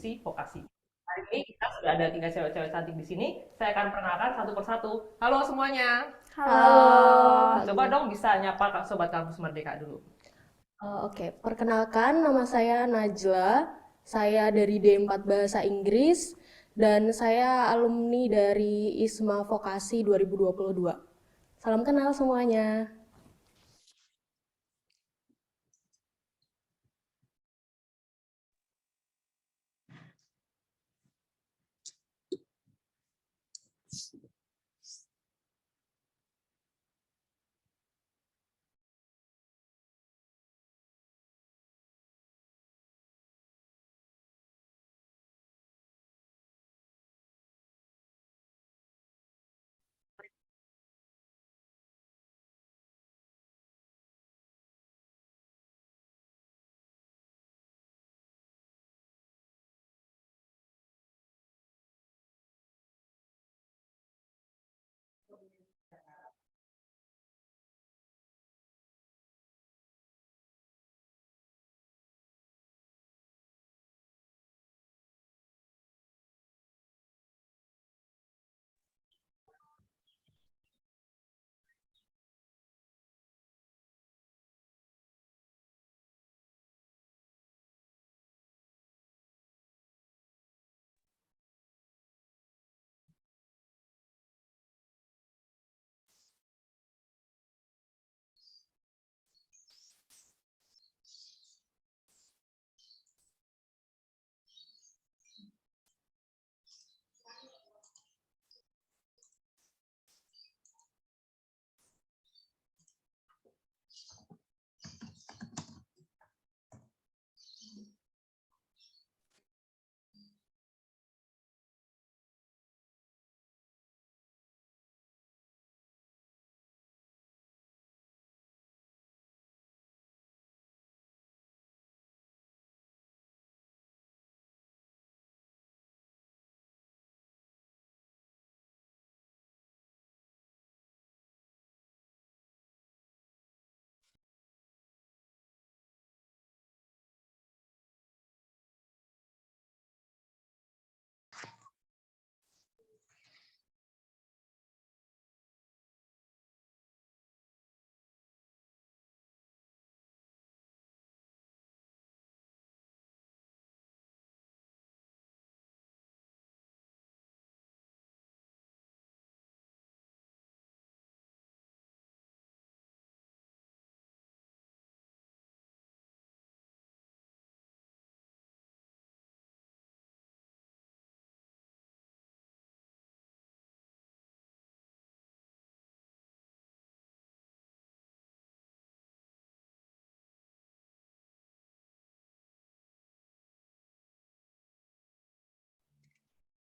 si vokasi. Hari ini kita sudah ada 3 cewek-cewek cantik di sini. Saya akan perkenalkan satu persatu. Halo semuanya. Halo. Coba dong bisa nyapa Kak Sobat Kampus Merdeka dulu. Oke, perkenalkan nama saya Najla. Saya dari D4 Bahasa Inggris dan saya alumni dari ISMA Vokasi 2022. Salam kenal semuanya.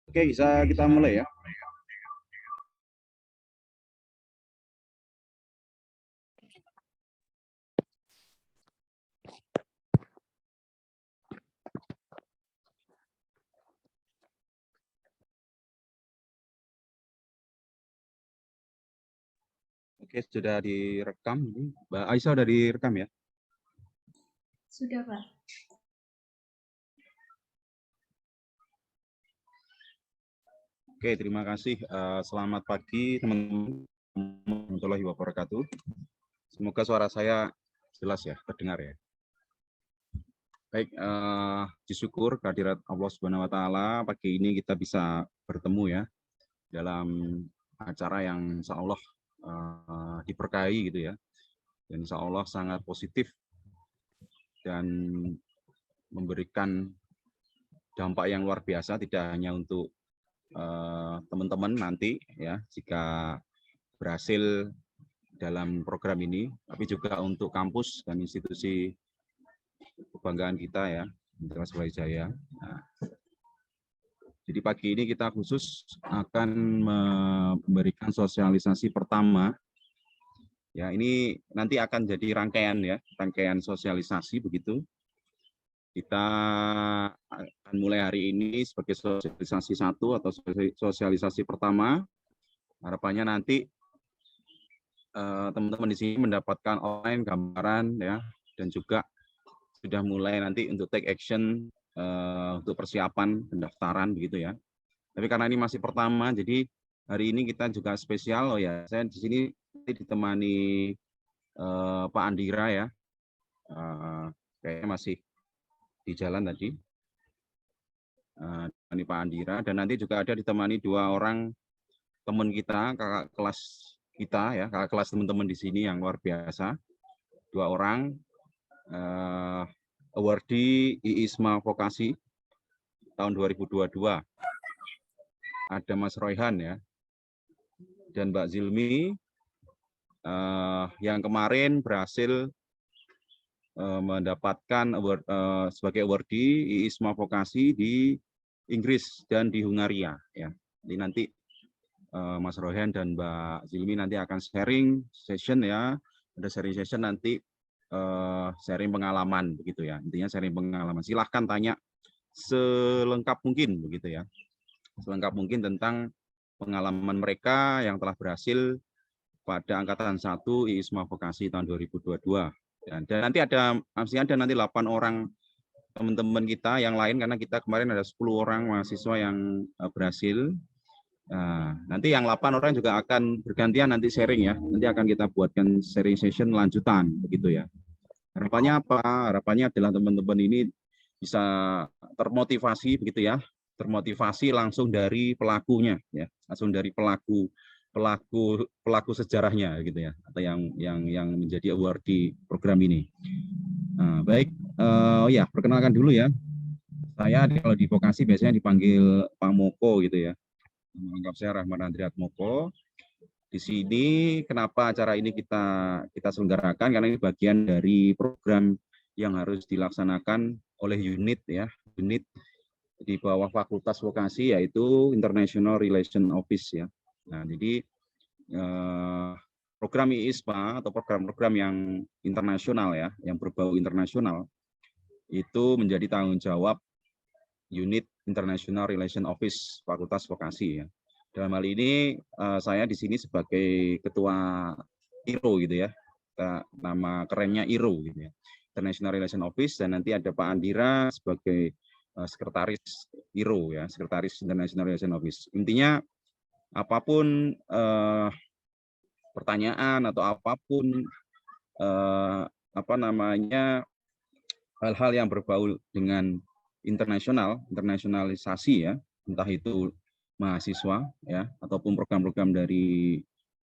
Oke, bisa kita mulai ya. Oke, sudah direkam. Mbak Aisyah sudah direkam ya? Sudah, Pak. Oke, terima kasih. Selamat pagi teman-teman warahmatullahi wabarakatuh. Semoga suara saya jelas ya, terdengar ya. Baik, disyukur kehadirat Allah Subhanahu wa taala pagi ini kita bisa bertemu ya dalam acara yang insya Allah diberkahi gitu ya. Dan insya Allah sangat positif dan memberikan dampak yang luar biasa tidak hanya untuk teman-teman nanti ya jika berhasil dalam program ini, tapi juga untuk kampus dan institusi kebanggaan kita ya, Universitas Brawijaya. Nah, jadi pagi ini kita khusus akan memberikan sosialisasi pertama. Ya, ini nanti akan jadi rangkaian ya, rangkaian sosialisasi begitu. Kita akan mulai hari ini sebagai sosialisasi 1 atau sosialisasi pertama. Harapannya nanti teman-teman di sini mendapatkan online gambaran ya, dan juga sudah mulai nanti untuk take action untuk persiapan pendaftaran begitu ya. Tapi karena ini masih pertama, jadi hari ini kita juga spesial. Oh ya, saya di sini ditemani Pak Andira ya. Kayaknya masih di jalan tadi. Ditemani Pak Andira, dan nanti juga ada ditemani 2 orang teman kita, kakak kelas kita ya, kakak kelas teman-teman di sini yang luar biasa. 2 orang awardee IISMA Vokasi tahun 2022. Ada Mas Royhan ya, dan Mbak Zilmi yang kemarin berhasil mendapatkan award, sebagai awardee IISMA Vokasi di Inggris dan di Hungaria ya. Jadi nanti Mas Royhan dan Mbak Zilmi nanti akan sharing session ya. Ada sharing session nanti sharing pengalaman begitu ya. Intinya sharing pengalaman. Silahkan tanya selengkap mungkin begitu ya. Selengkap mungkin tentang pengalaman mereka yang telah berhasil pada angkatan 1 IISMA Vokasi tahun 2022. Dan nanti masih ada nanti 8 orang teman-teman kita yang lain, karena kita kemarin ada 10 orang mahasiswa yang berhasil. Nah, nanti yang 8 orang juga akan bergantian nanti sharing ya. Nanti akan kita buatkan sharing session lanjutan begitu ya. Harapannya apa? Harapannya adalah teman-teman ini bisa termotivasi begitu ya. Termotivasi langsung dari pelakunya ya. Langsung dari pelaku sejarahnya gitu ya, atau yang menjadi award di program ini. Nah, baik, ya perkenalkan dulu ya. Saya kalau di vokasi biasanya dipanggil Pak Moko gitu ya. Menganggap saya Rahman Andriat Moko. Di sini kenapa acara ini kita selenggarakan, karena ini bagian dari program yang harus dilaksanakan oleh unit ya, unit di bawah Fakultas Vokasi, yaitu International Relation Office ya. Nah, jadi program IISMA atau program-program yang internasional ya, yang berbau internasional, itu menjadi tanggung jawab unit International Relation Office Fakultas Vokasi ya. Dalam hal ini saya di sini sebagai ketua IRO gitu ya, nama kerennya IRO gitu ya, International Relation Office, dan nanti ada Pak Andira sebagai sekretaris IRO ya, sekretaris International Relation Office. Intinya apapun pertanyaan atau apapun hal-hal yang berbau dengan internasionalisasi ya, entah itu mahasiswa ya ataupun program-program dari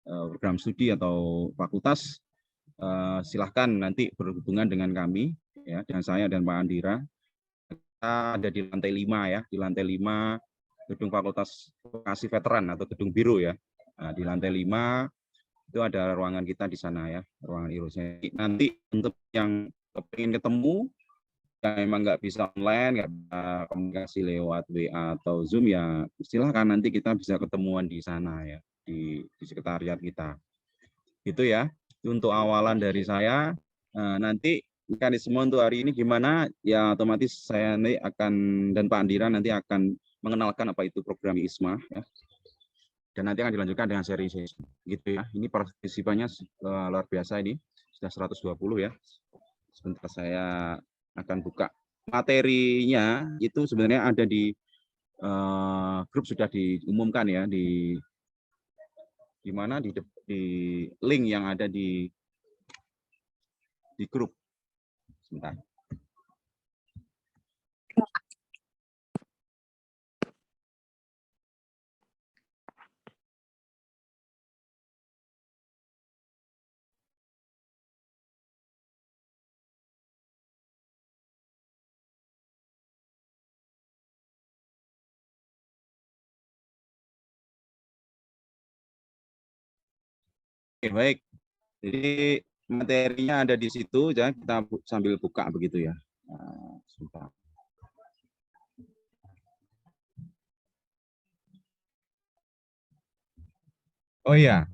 program studi atau fakultas, silahkan nanti berhubungan dengan kami ya, dengan saya dan Pak Andira. Kita ada di lantai 5 ya, di lantai 5 gedung Fakultas Vokasi Veteran atau gedung biru ya. Nah, di lantai 5 itu ada ruangan kita di sana ya, ruangan IRO. Nanti untuk yang ingin ketemu, yang memang nggak bisa online, nggak bisa komunikasi lewat WA atau Zoom ya, silahkan nanti kita bisa ketemuan di sana ya, di sekretariat kita. Itu ya, untuk awalan dari saya. Nanti mekanisme untuk hari ini gimana ya, otomatis saya nanti akan, dan Pak Andira nanti akan mengenalkan apa itu program IISMA ya. Dan nanti akan dilanjutkan dengan seri session gitu ya. Ini partisipannya luar biasa, ini sudah 120 ya. Sebentar saya akan buka materinya. Itu sebenarnya ada di grup, sudah diumumkan ya, di mana, di link yang ada di grup. Sebentar. Oke, baik. Jadi materinya ada di situ, ya, kita sambil buka begitu ya. Sebentar. Oh iya,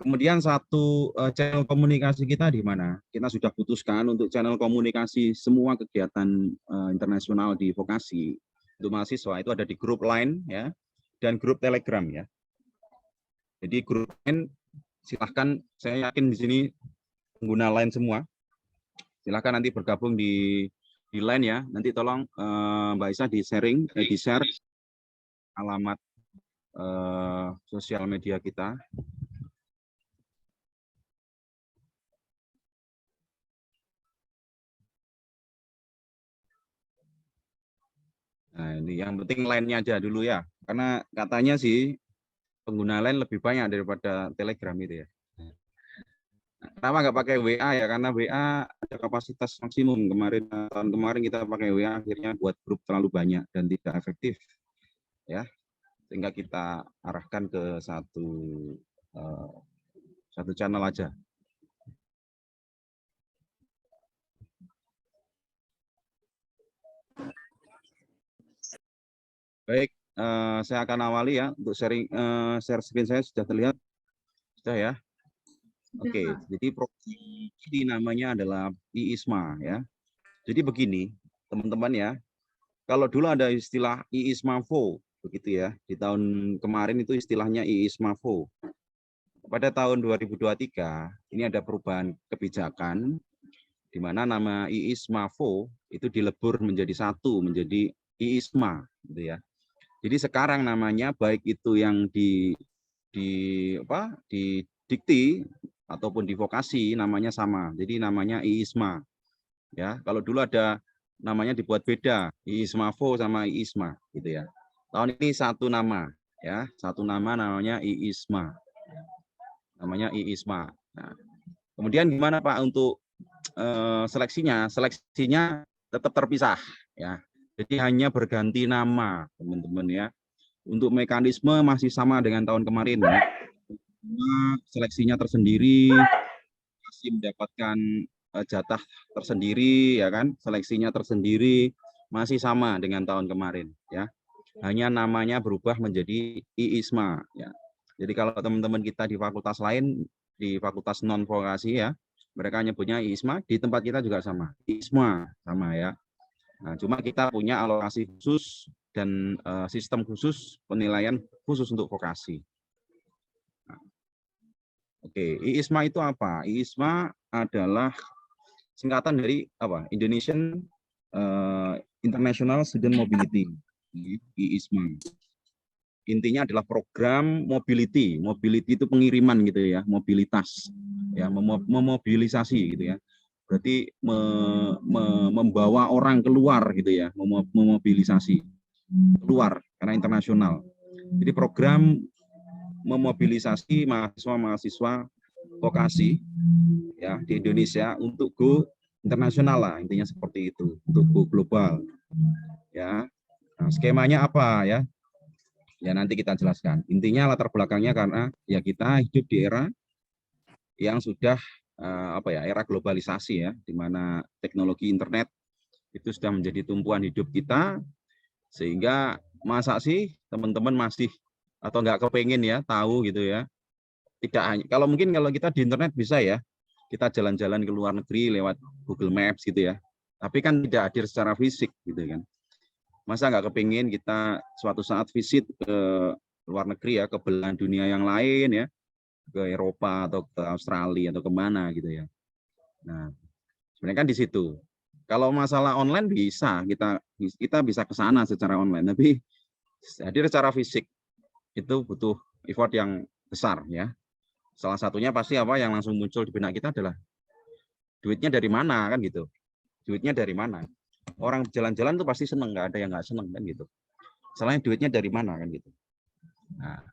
kemudian satu channel komunikasi kita di mana? Kita sudah putuskan untuk channel komunikasi semua kegiatan internasional di vokasi untuk mahasiswa itu ada di grup Line ya, dan grup Telegram ya. Jadi grup Line, silahkan, saya yakin di sini pengguna Line semua. Silahkan nanti bergabung di di line ya. Nanti tolong Mbak Isa di-share alamat sosial media kita. Nah, ini yang penting line-nya aja dulu ya. Karena katanya sih pengguna line lebih banyak daripada Telegram itu ya. Kenapa nggak pakai WA ya? Karena WA ada kapasitas maksimum. Tahun kemarin kita pakai WA, akhirnya buat grup terlalu banyak dan tidak efektif ya. Sehingga kita arahkan ke satu channel aja. Baik, saya akan awali ya untuk share screen saya sudah terlihat, sudah ya. Sudah, Oke, Pak. jadi program ini namanya adalah IISMA ya. Jadi begini, teman-teman ya. Kalau dulu ada istilah IISMAVO, begitu ya. Di tahun kemarin itu istilahnya IISMAVO. Pada tahun 2023 ini ada perubahan kebijakan di mana nama IISMAVO itu dilebur menjadi satu, menjadi IISMA, gitu ya. Jadi sekarang namanya baik itu yang di dikti ataupun di vokasi namanya sama. Jadi namanya IISMA. Ya, kalau dulu ada namanya dibuat beda, IISMAVO sama IISMA gitu ya. Tahun ini satu nama ya, satu nama namanya IISMA. Namanya IISMA. Nah, kemudian gimana Pak untuk seleksinya? Seleksinya tetap terpisah ya. Jadi hanya berganti nama, teman-teman ya. Untuk mekanisme masih sama dengan tahun kemarin ya. Seleksinya tersendiri, masih mendapatkan jatah tersendiri ya kan, seleksinya tersendiri, masih sama dengan tahun kemarin ya. Hanya namanya berubah menjadi IISMA ya. Jadi kalau teman-teman kita di fakultas lain, di fakultas non vokasi ya, mereka nyebutnya IISMA, di tempat kita juga sama, IISMA sama ya. Nah, cuma kita punya alokasi khusus dan sistem khusus penilaian khusus untuk vokasi. Nah, oke, IISMA itu apa? IISMA adalah singkatan dari apa? Indonesian International Student Mobility. IISMA. Intinya adalah program mobility. Mobility itu pengiriman gitu ya, mobilitas. Ya, memobilisasi gitu ya. Berarti membawa orang keluar gitu ya, memobilisasi keluar karena internasional. Jadi program memobilisasi mahasiswa-mahasiswa vokasi ya di Indonesia untuk go internasional lah, intinya seperti itu, untuk go global ya. Nah, skemanya apa ya? Ya nanti kita jelaskan. Intinya latar belakangnya karena ya kita hidup di era yang sudah era globalisasi ya, di mana teknologi internet itu sudah menjadi tumpuan hidup kita, sehingga masa sih teman-teman masih atau nggak kepengen ya tahu gitu ya, tidak hanya kalau kita di internet bisa ya, kita jalan-jalan ke luar negeri lewat Google Maps gitu ya, tapi kan tidak hadir secara fisik gitu kan. Masa nggak kepengen kita suatu saat visit ke luar negeri ya, ke belahan dunia yang lain ya, ke Eropa atau ke Australia atau kemana gitu ya. Nah, sebenarnya kan di situ. Kalau masalah online bisa, kita bisa ke sana secara online, tapi hadir secara fisik itu butuh effort yang besar ya. Salah satunya pasti apa yang langsung muncul di benak kita adalah duitnya dari mana kan gitu. Duitnya dari mana? Orang jalan-jalan tuh pasti seneng, nggak ada yang nggak seneng kan gitu. Selain duitnya dari mana kan gitu. Nah,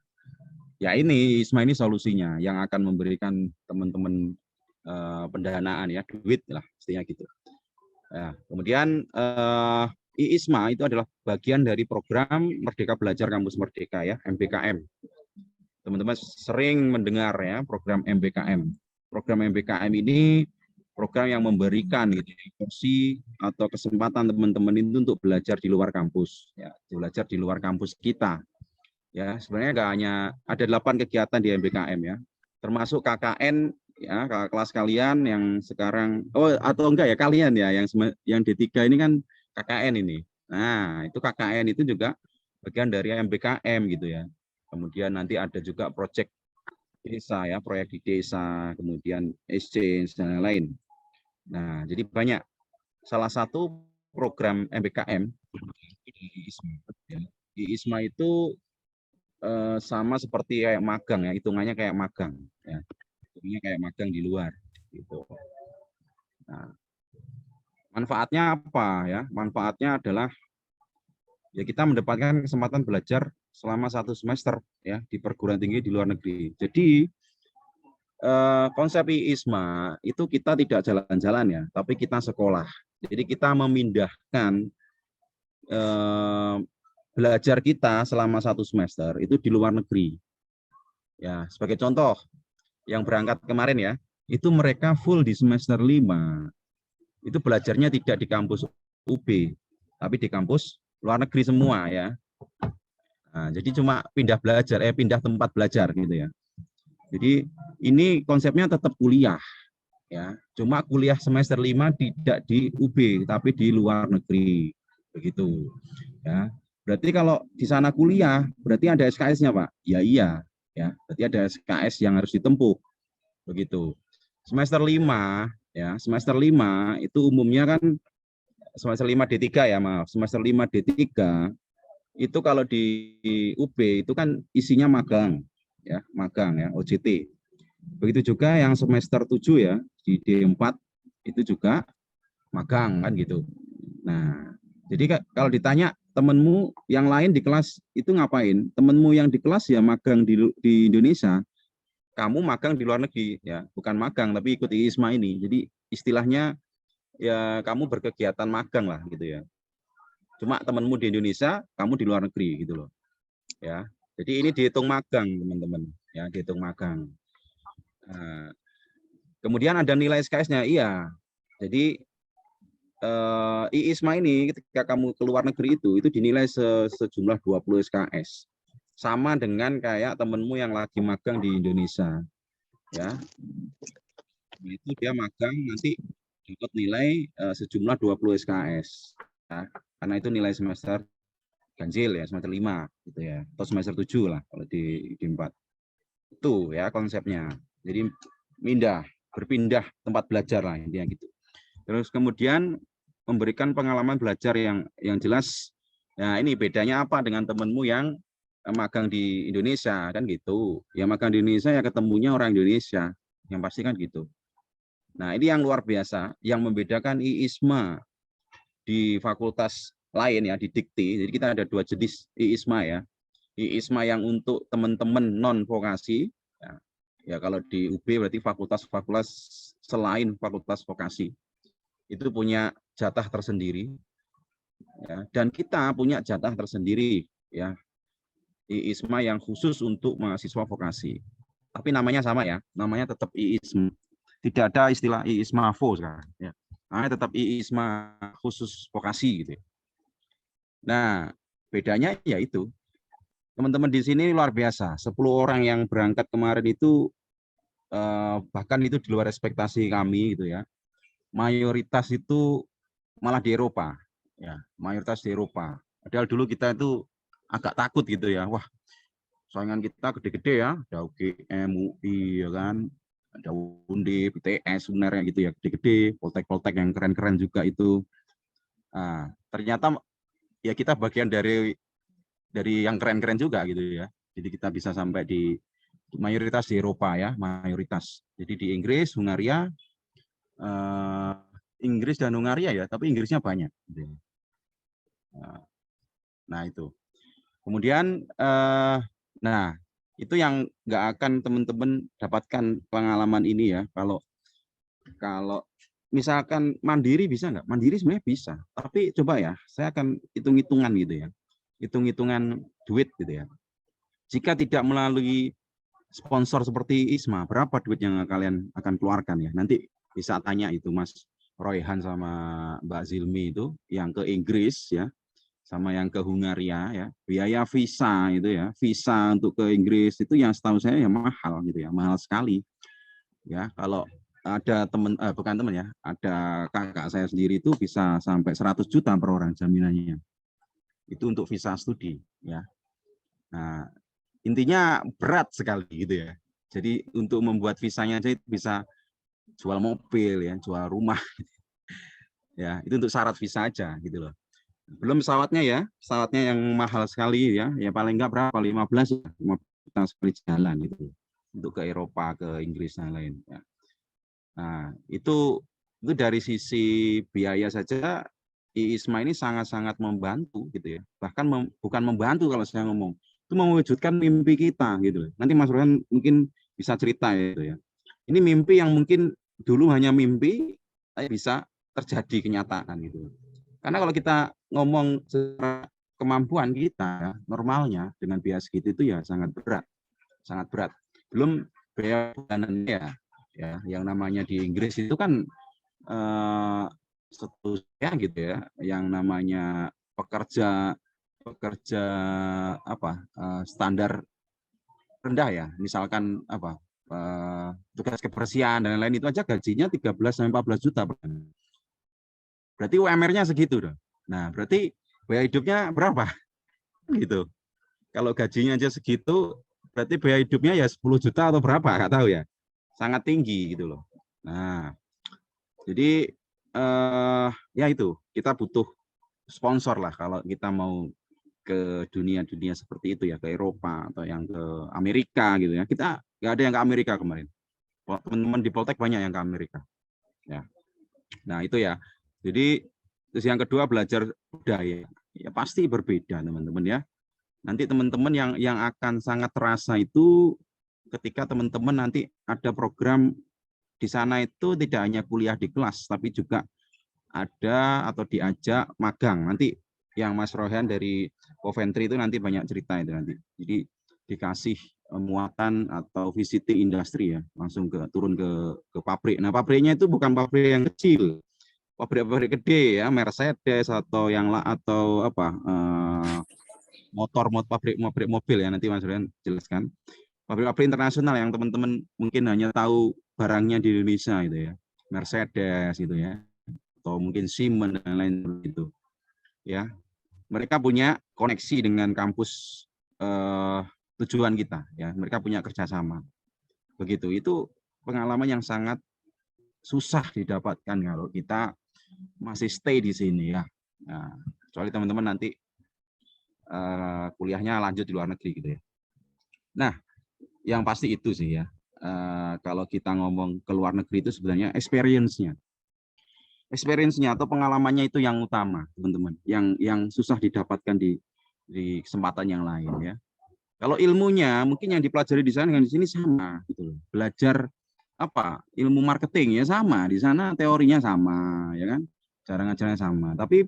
ya ini IISMA ini solusinya yang akan memberikan teman-teman pendanaan ya, duit lah pastinya gitu. Nah, kemudian IISMA itu adalah bagian dari program Merdeka Belajar Kampus Merdeka ya, MBKM. Teman-teman sering mendengar ya program MBKM. Program MBKM ini program yang memberikan gitu, porsi atau kesempatan teman-teman itu untuk belajar di luar kampus ya, belajar di luar kampus kita. Ya, sebenarnya nggak hanya ada 8 kegiatan di MBKM ya, termasuk KKN ya, kakak kelas kalian yang sekarang atau enggak ya kalian ya yang D3 ini kan KKN ini. Nah, itu KKN itu juga bagian dari MBKM gitu ya. Kemudian nanti ada juga proyek desa ya, proyek di desa, kemudian exchange dan lain-lain. Nah, jadi banyak. Salah satu program MBKM di ISMA. Ya. Di ISMA itu sama seperti kayak magang ya, hitungannya kayak magang ya. Hitungannya kayak magang di luar gitu. Nah, manfaatnya apa ya? Manfaatnya adalah ya kita mendapatkan kesempatan belajar selama 1 semester ya di perguruan tinggi di luar negeri. Jadi konsep ISMA itu kita tidak jalan-jalan ya, tapi kita sekolah. Jadi kita memindahkan belajar kita selama 1 semester itu di luar negeri. Ya, sebagai contoh, yang berangkat kemarin ya, itu mereka full di semester 5. Itu belajarnya tidak di kampus UB, tapi di kampus luar negeri semua ya. Nah, jadi cuma pindah tempat belajar gitu ya. Jadi ini konsepnya tetap kuliah ya. Cuma kuliah semester 5 tidak di UB tapi di luar negeri. Begitu. Ya. Berarti kalau di sana kuliah, berarti ada SKS-nya, Pak? Ya iya, ya. Berarti ada SKS yang harus ditempuh. Begitu. Semester 5 ya, semester 5 itu umumnya kan semester 5 D3 ya, maaf. Semester 5 D3 itu kalau di UB itu kan isinya magang ya, OJT. Begitu juga yang semester 7 ya, di D4 itu juga magang kan gitu. Nah, jadi kalau ditanya temenmu yang lain di kelas itu ngapain? Temenmu yang di kelas ya magang di Indonesia, kamu magang di luar negeri ya, bukan magang tapi ikut ISMA ini. Jadi istilahnya ya kamu berkegiatan magang lah gitu ya. Cuma temenmu di Indonesia, kamu di luar negeri gitu loh. Ya. Jadi ini dihitung magang, teman-teman. Ya, dihitung magang. Nah, kemudian ada nilai SKS-nya, iya. Jadi ISMA ini ketika kamu ke luar negeri itu dinilai sejumlah 20 SKS. Sama dengan kayak temenmu yang lagi magang di Indonesia. Ya. Itu dia magang nanti dapat nilai sejumlah 20 SKS. Ya. Karena itu nilai semester ganjil ya, semester 5 gitu ya. Atau semester 7 lah kalau di 4. Itu ya konsepnya. Jadi berpindah tempat belajar lah intinya gitu. Terus kemudian memberikan pengalaman belajar yang jelas. Nah, ini bedanya apa dengan temenmu yang magang di Indonesia kan gitu. Yang magang di Indonesia ya ketemunya orang Indonesia. Yang pasti kan gitu. Nah, ini yang luar biasa yang membedakan ISMA di fakultas lain ya, di Dikti. Jadi kita ada 2 jenis ISMA ya. ISMA yang untuk teman-teman non vokasi ya kalau di UB berarti fakultas-fakultas selain fakultas vokasi. Itu punya jatah tersendiri ya, dan kita punya jatah tersendiri ya, ISMA yang khusus untuk mahasiswa vokasi, tapi namanya sama ya, namanya tetap ISMA, tidak ada istilah ISMAVO sekarang ya, namanya tetap ISMA khusus vokasi gitu ya. Nah bedanya ya itu, teman-teman di sini luar biasa, 10 orang yang berangkat kemarin itu bahkan itu di luar ekspektasi kami gitu ya. Mayoritas itu malah di Eropa ya, mayoritas di Eropa. Padahal dulu kita itu agak takut gitu ya, wah saingan kita gede-gede ya, ada UGM, UI ya kan, ada Undip, ITS sebenarnya gitu ya, gede-gede, poltek-poltek yang keren-keren juga itu. Nah, ternyata ya kita bagian dari yang keren-keren juga gitu ya. Jadi kita bisa sampai di mayoritas di Eropa ya, mayoritas. Jadi di Inggris, Hungaria, Inggris dan Hungaria ya, tapi Inggrisnya banyak. Nah itu. Kemudian, nah itu yang nggak akan teman-teman dapatkan pengalaman ini ya. Kalau misalkan mandiri bisa nggak? Mandiri sebenarnya bisa. Tapi coba ya, saya akan hitung-hitungan gitu ya. Hitung-hitungan duit gitu ya. Jika tidak melalui sponsor seperti ISMA, berapa duit yang kalian akan keluarkan ya? Nanti bisa tanya itu Mas Royhan sama Mbak Zilmi itu yang ke Inggris ya, sama yang ke Hungaria ya. Biaya visa itu ya, visa untuk ke Inggris itu yang setahu saya ya mahal gitu ya, mahal sekali. Ya, kalau ada bukan teman ya, ada kakak saya sendiri itu bisa sampai 100 juta per orang jaminannya. Itu untuk visa studi ya. Nah, intinya berat sekali gitu ya. Jadi untuk membuat visanya aja itu bisa jual mobil ya, jual rumah. Ya, itu untuk syarat visa aja gitu loh. Belum pesawatnya ya, pesawatnya yang mahal sekali ya, ya paling enggak berapa 15 ya, 15 juta sekali jalan gitu. Untuk ke Eropa, ke Inggris dan lain ya. Nah, itu dari sisi biaya saja IISMA ini sangat-sangat membantu gitu ya. Bahkan bukan membantu kalau saya ngomong, itu mewujudkan mimpi kita gitu. Nanti Mas Rohan mungkin bisa cerita gitu ya. Ini mimpi yang mungkin dulu hanya mimpi, tapi bisa terjadi kenyataan gitu. Karena kalau kita ngomong secara kemampuan kita normalnya dengan biaya segitu itu ya sangat berat. Belum biaya bulanannya ya, yang namanya di Inggris itu kan seterusnya gitu ya, yang namanya pekerja apa standar rendah ya, misalkan apa tugas kebersihan dan lain-lain itu aja gajinya 13 sampai 14 juta per bulan. Berarti UMR-nya segitu dong. Nah, berarti biaya hidupnya berapa? Gitu. Kalau gajinya aja segitu, berarti biaya hidupnya ya 10 juta atau berapa? Nggak tahu ya. Sangat tinggi gitu loh. Nah, jadi ya itu, kita butuh sponsor lah kalau kita mau ke dunia-dunia seperti itu ya, ke Eropa atau yang ke Amerika gitu ya. Kita nggak ada yang ke Amerika kemarin. Teman-teman di Poltek banyak yang ke Amerika. Ya. Nah, itu ya. Jadi terus yang kedua belajar budaya. Ya pasti berbeda teman-teman ya. Nanti teman-teman yang akan sangat terasa itu ketika teman-teman nanti ada program di sana itu tidak hanya kuliah di kelas tapi juga ada atau diajak magang. Nanti yang Mas Rohan dari Coventry itu nanti banyak cerita itu nanti. Jadi dikasih muatan atau visiting industri ya, langsung turun ke pabrik. Nah, pabriknya itu bukan pabrik yang kecil. Pabrik-pabrik gede ya, Mercedes atau apa pabrik mobil ya, nanti Mas Rian jelaskan. Pabrik-pabrik internasional yang teman-teman mungkin hanya tahu barangnya di Indonesia itu ya, Mercedes gitu ya, atau mungkin Siemens dan lain itu ya. Mereka punya koneksi dengan kampus tujuan kita ya, mereka punya kerjasama begitu. Itu pengalaman yang sangat susah didapatkan kalau kita masih stay di sini ya. Nah, kecuali teman-teman nanti kuliahnya lanjut di luar negeri gitu ya. Nah, yang pasti itu sih ya. Kalau kita ngomong ke luar negeri itu sebenarnya experience-nya atau pengalamannya itu yang utama, teman-teman. Yang susah didapatkan di kesempatan yang lain ya. Kalau ilmunya mungkin yang dipelajari di sana dengan di sini sama gitu loh. Belajar apa? Ilmu marketing ya sama, di sana teorinya sama ya kan? Cara ngajarnya sama. Tapi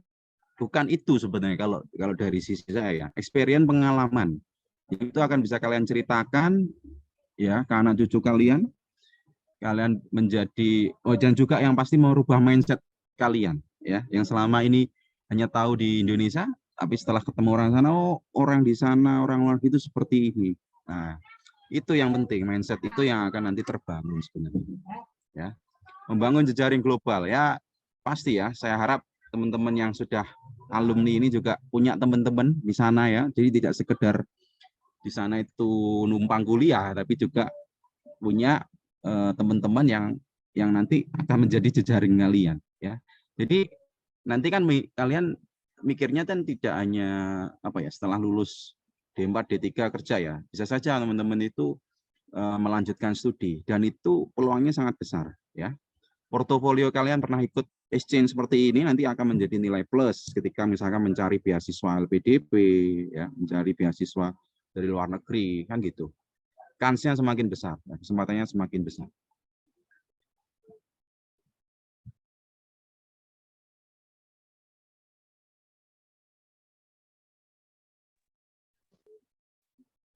bukan itu sebenarnya kalau dari sisi saya, experience pengalaman. Itu akan bisa kalian ceritakan ya ke anak cucu kalian menjadi dan juga yang pasti merubah mindset kalian ya, yang selama ini hanya tahu di Indonesia tapi setelah ketemu orang sana, oh orang di sana orang luar itu seperti ini. Nah, itu yang penting, mindset itu yang akan nanti terbangun sebenarnya ya. Membangun jejaring global ya, pasti ya, saya harap teman-teman yang sudah alumni ini juga punya teman-teman di sana ya, jadi tidak sekedar di sana itu numpang kuliah tapi juga punya teman-teman yang nanti akan menjadi jejaring kalian ya. Jadi nanti kan kalian mikirnya kan tidak hanya apa ya, setelah lulus D4 D3 kerja ya, bisa saja teman-teman itu melanjutkan studi dan itu peluangnya sangat besar ya. Portofolio kalian pernah ikut exchange seperti ini nanti akan menjadi nilai plus ketika misalkan mencari beasiswa LPDP ya, mencari beasiswa dari luar negeri kan gitu. Kansnya semakin besar, kesempatannya semakin besar.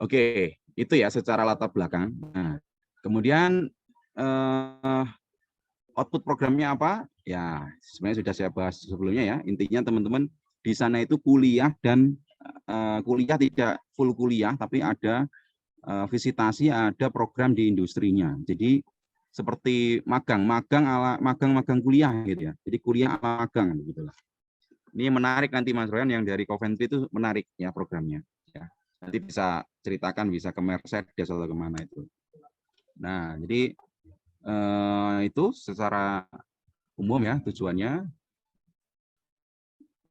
Oke, itu ya secara latar belakang. Nah, kemudian output programnya apa? Ya, sebenarnya sudah saya bahas sebelumnya ya. Intinya teman-teman di sana itu kuliah dan kuliah tidak full kuliah, tapi ada visitasi, ada program di industrinya. Jadi seperti magang kuliah gitu ya. Jadi kuliah ala magang gitu lah. Ini menarik nanti Mas Royan yang dari Coventry itu menarik ya programnya. Ya. Nanti bisa ceritakan bisa ke Mercedes atau kemana itu. Nah, jadi itu secara umum ya tujuannya.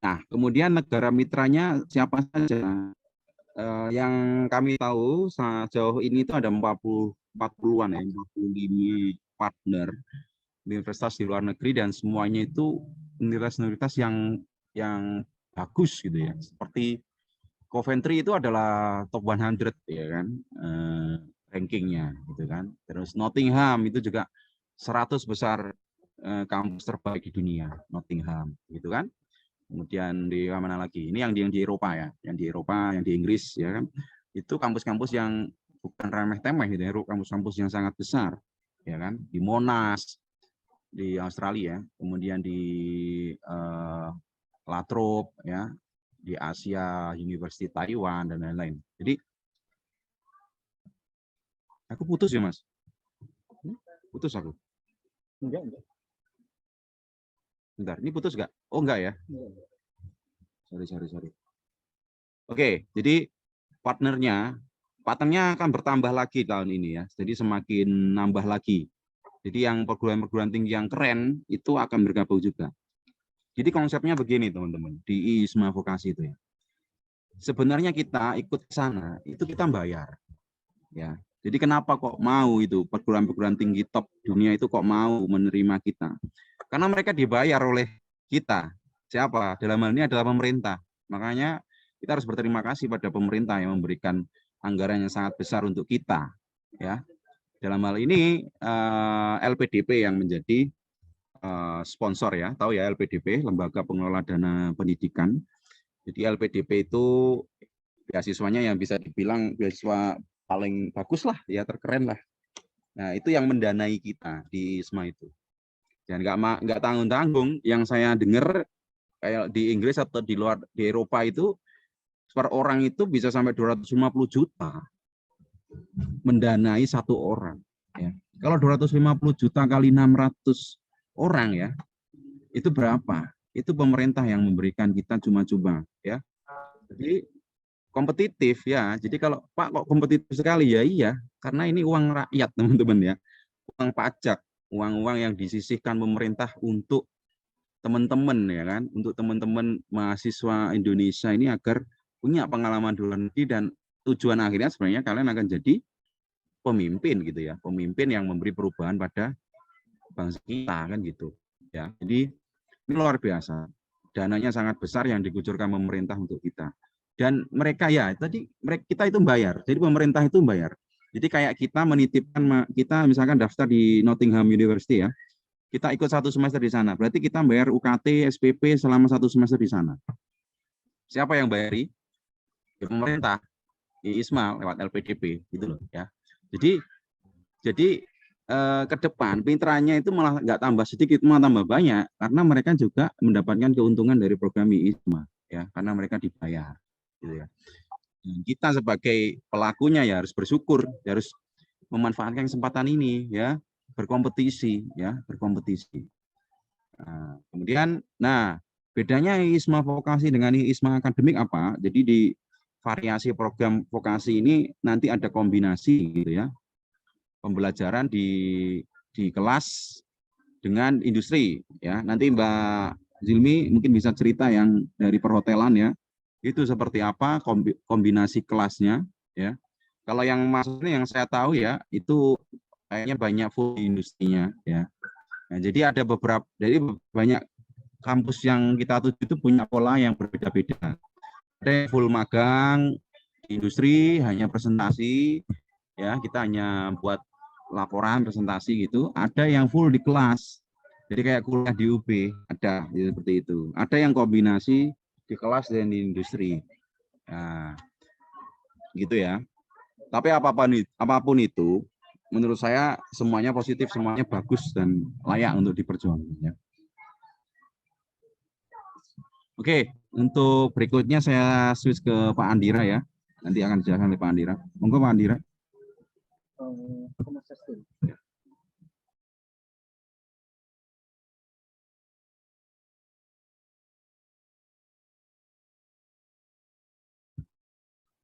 Nah, kemudian negara mitranya siapa saja? Yang kami tahu sejauh ini itu ada 40-an ya, 45 partner universitas di luar negeri, dan semuanya itu universitas-universitas yang bagus gitu ya. Seperti Coventry itu adalah top 100 ya kan, rankingnya gitu kan. Terus Nottingham itu juga 100 besar kampus terbaik di dunia, Nottingham gitu kan. Kemudian di mana lagi? Ini yang di Eropa ya, yang di Eropa, yang di Inggris ya kan. Itu kampus-kampus yang bukan remeh-temeh gitu ya, kampus-kampus yang sangat besar ya kan. Di Monash di Australia, kemudian di La Trobe ya, di Asia University Taiwan dan lain-lain. Jadi aku putus ya Mas, putus aku. Enggak. Bentar, ini putus nggak? Oh enggak ya? Sorry. Oke, jadi partnernya akan bertambah lagi tahun ini ya. Jadi semakin nambah lagi. Jadi yang perguruan-perguruan tinggi yang keren itu akan bergabung juga. Jadi konsepnya begini teman-teman, di ISMA Vokasi itu ya. Sebenarnya kita ikut ke sana itu kita bayar. Ya. Jadi kenapa kok mau itu perguruan-perguruan tinggi top dunia itu kok mau menerima kita? Karena mereka dibayar oleh kita. Siapa? Dalam hal ini adalah pemerintah. Makanya kita harus berterima kasih pada pemerintah yang memberikan anggaran yang sangat besar untuk kita. Ya, dalam hal ini LPDP yang menjadi sponsor ya, tahu ya LPDP, Lembaga Pengelola Dana Pendidikan. Jadi LPDP itu beasiswanya yang bisa dibilang beasiswa paling bagus lah, ya terkeren lah. Nah itu yang mendanai kita di ISMA itu. Dan nggak tanggung-tanggung. Yang saya dengar kayak di Inggris atau di luar di Eropa itu per orang itu bisa sampai 250 juta mendanai satu orang. Ya. Kalau 250 juta kali 600 orang ya, itu berapa? Itu pemerintah yang memberikan kita cuma-cuma ya. Jadi kompetitif ya. Jadi kalau Pak kok kompetitif sekali ya iya, karena ini uang rakyat teman-teman ya. Uang pajak, uang-uang yang disisihkan pemerintah untuk teman-teman ya kan, untuk teman-teman mahasiswa Indonesia ini agar punya pengalaman di luar negeri, dan tujuan akhirnya sebenarnya kalian akan jadi pemimpin gitu ya, pemimpin yang memberi perubahan pada bangsa kita kan gitu ya. Jadi ini luar biasa, dananya sangat besar yang dikucurkan pemerintah untuk kita, dan mereka ya tadi kita itu bayar, jadi pemerintah itu bayar. Jadi kayak kita menitipkan, kita misalkan daftar di Nottingham University ya, kita ikut 1 semester di sana, berarti kita bayar UKT, SPP selama 1 semester di sana. Siapa yang bayari? Ya, pemerintah, ISMA lewat LPDP gitu loh ya. Jadi ke depan pinterannya itu malah nggak tambah sedikit, malah tambah banyak, karena mereka juga mendapatkan keuntungan dari program ISMA ya, karena mereka dibayar gitu ya. Dan kita sebagai pelakunya ya harus bersyukur, ya harus memanfaatkan kesempatan ini ya, berkompetisi ya, berkompetisi. Kemudian bedanya ISMA Vokasi dengan ISMA Akademik apa? Jadi di variasi program vokasi ini nanti ada kombinasi gitu ya, pembelajaran di kelas dengan industri ya. Nanti Mbak Zilmi mungkin bisa cerita yang dari perhotelan ya, itu seperti apa kombinasi kelasnya ya. Kalau yang maksudnya yang saya tahu ya itu kayaknya banyak full industrinya ya. Nah, jadi ada beberapa, jadi banyak kampus yang kita tuju itu punya pola yang berbeda-beda. Ada full magang di industri, hanya presentasi ya, kita hanya buat laporan presentasi gitu. Ada yang full di kelas, jadi kayak kuliah di UB, ada ya, seperti itu. Ada yang kombinasi di kelas dan di industri, nah, gitu ya. Tapi apapun itu menurut saya semuanya positif, semuanya bagus dan layak untuk diperjuangkan ya. Oke, untuk berikutnya saya switch ke Pak Andira ya. Nanti akan dijelaskan oleh Pak Andira. Monggo Pak Andira.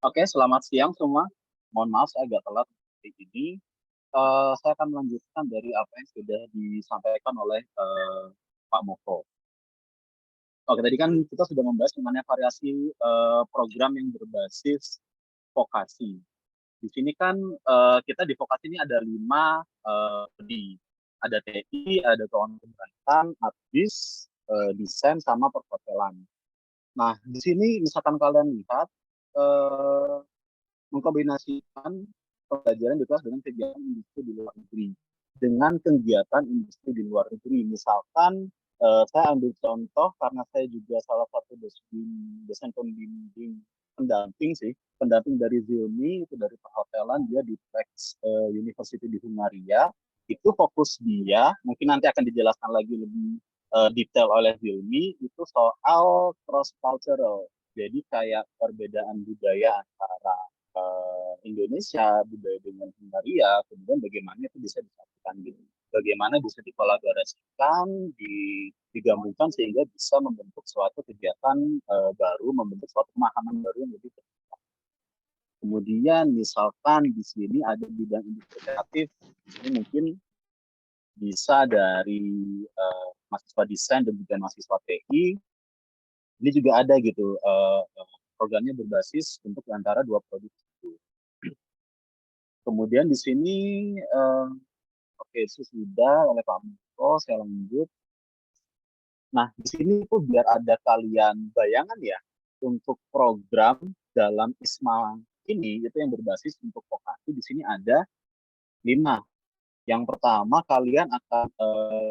Oke, selamat siang semua. Mohon maaf saya agak telat hari ini. Saya akan melanjutkan dari apa yang sudah disampaikan oleh Pak Moko. Oke, tadi kan kita sudah membahas mengenai variasi program yang berbasis vokasi. Di sini kan kita di vokasi ini ada 5 prodi. Ada TI, ada keuangan keberanian, advis, desain, sama perhotelan. Nah, di sini misalkan kalian lihat mengkombinasikan pembelajaran di kelas dengan kegiatan industri di luar negeri. Dengan kegiatan industri di luar negeri. Misalkan saya ambil contoh karena saya juga salah satu dosen pembimbing pendamping dari Zilmi, itu dari perhotelan, dia di Trax University di Hungaria. Itu fokus dia, mungkin nanti akan dijelaskan lagi lebih detail oleh Zilmi, itu soal cross cultural. Jadi kayak perbedaan budaya antara Indonesia, budaya dengan Hungaria, kemudian bagaimana itu bisa disatukan gitu. Bagaimana bisa dikolaborasikan, digabungkan sehingga bisa membentuk suatu kegiatan baru, membentuk suatu pemahaman baru yang lebih terbuka. Kemudian misalkan di sini ada bidang industri kreatif, di sini mungkin bisa dari mahasiswa desain dan juga mahasiswa TI. Ini juga ada gitu programnya berbasis untuk antara 2 prodi itu. Kemudian di sini oke, itu sudah oleh Pak Miko, saya lanjut. Nah, di sini tuh biar ada kalian bayangan ya, untuk program dalam ISMA ini itu yang berbasis untuk vokasi di sini ada 5. Yang pertama, kalian akan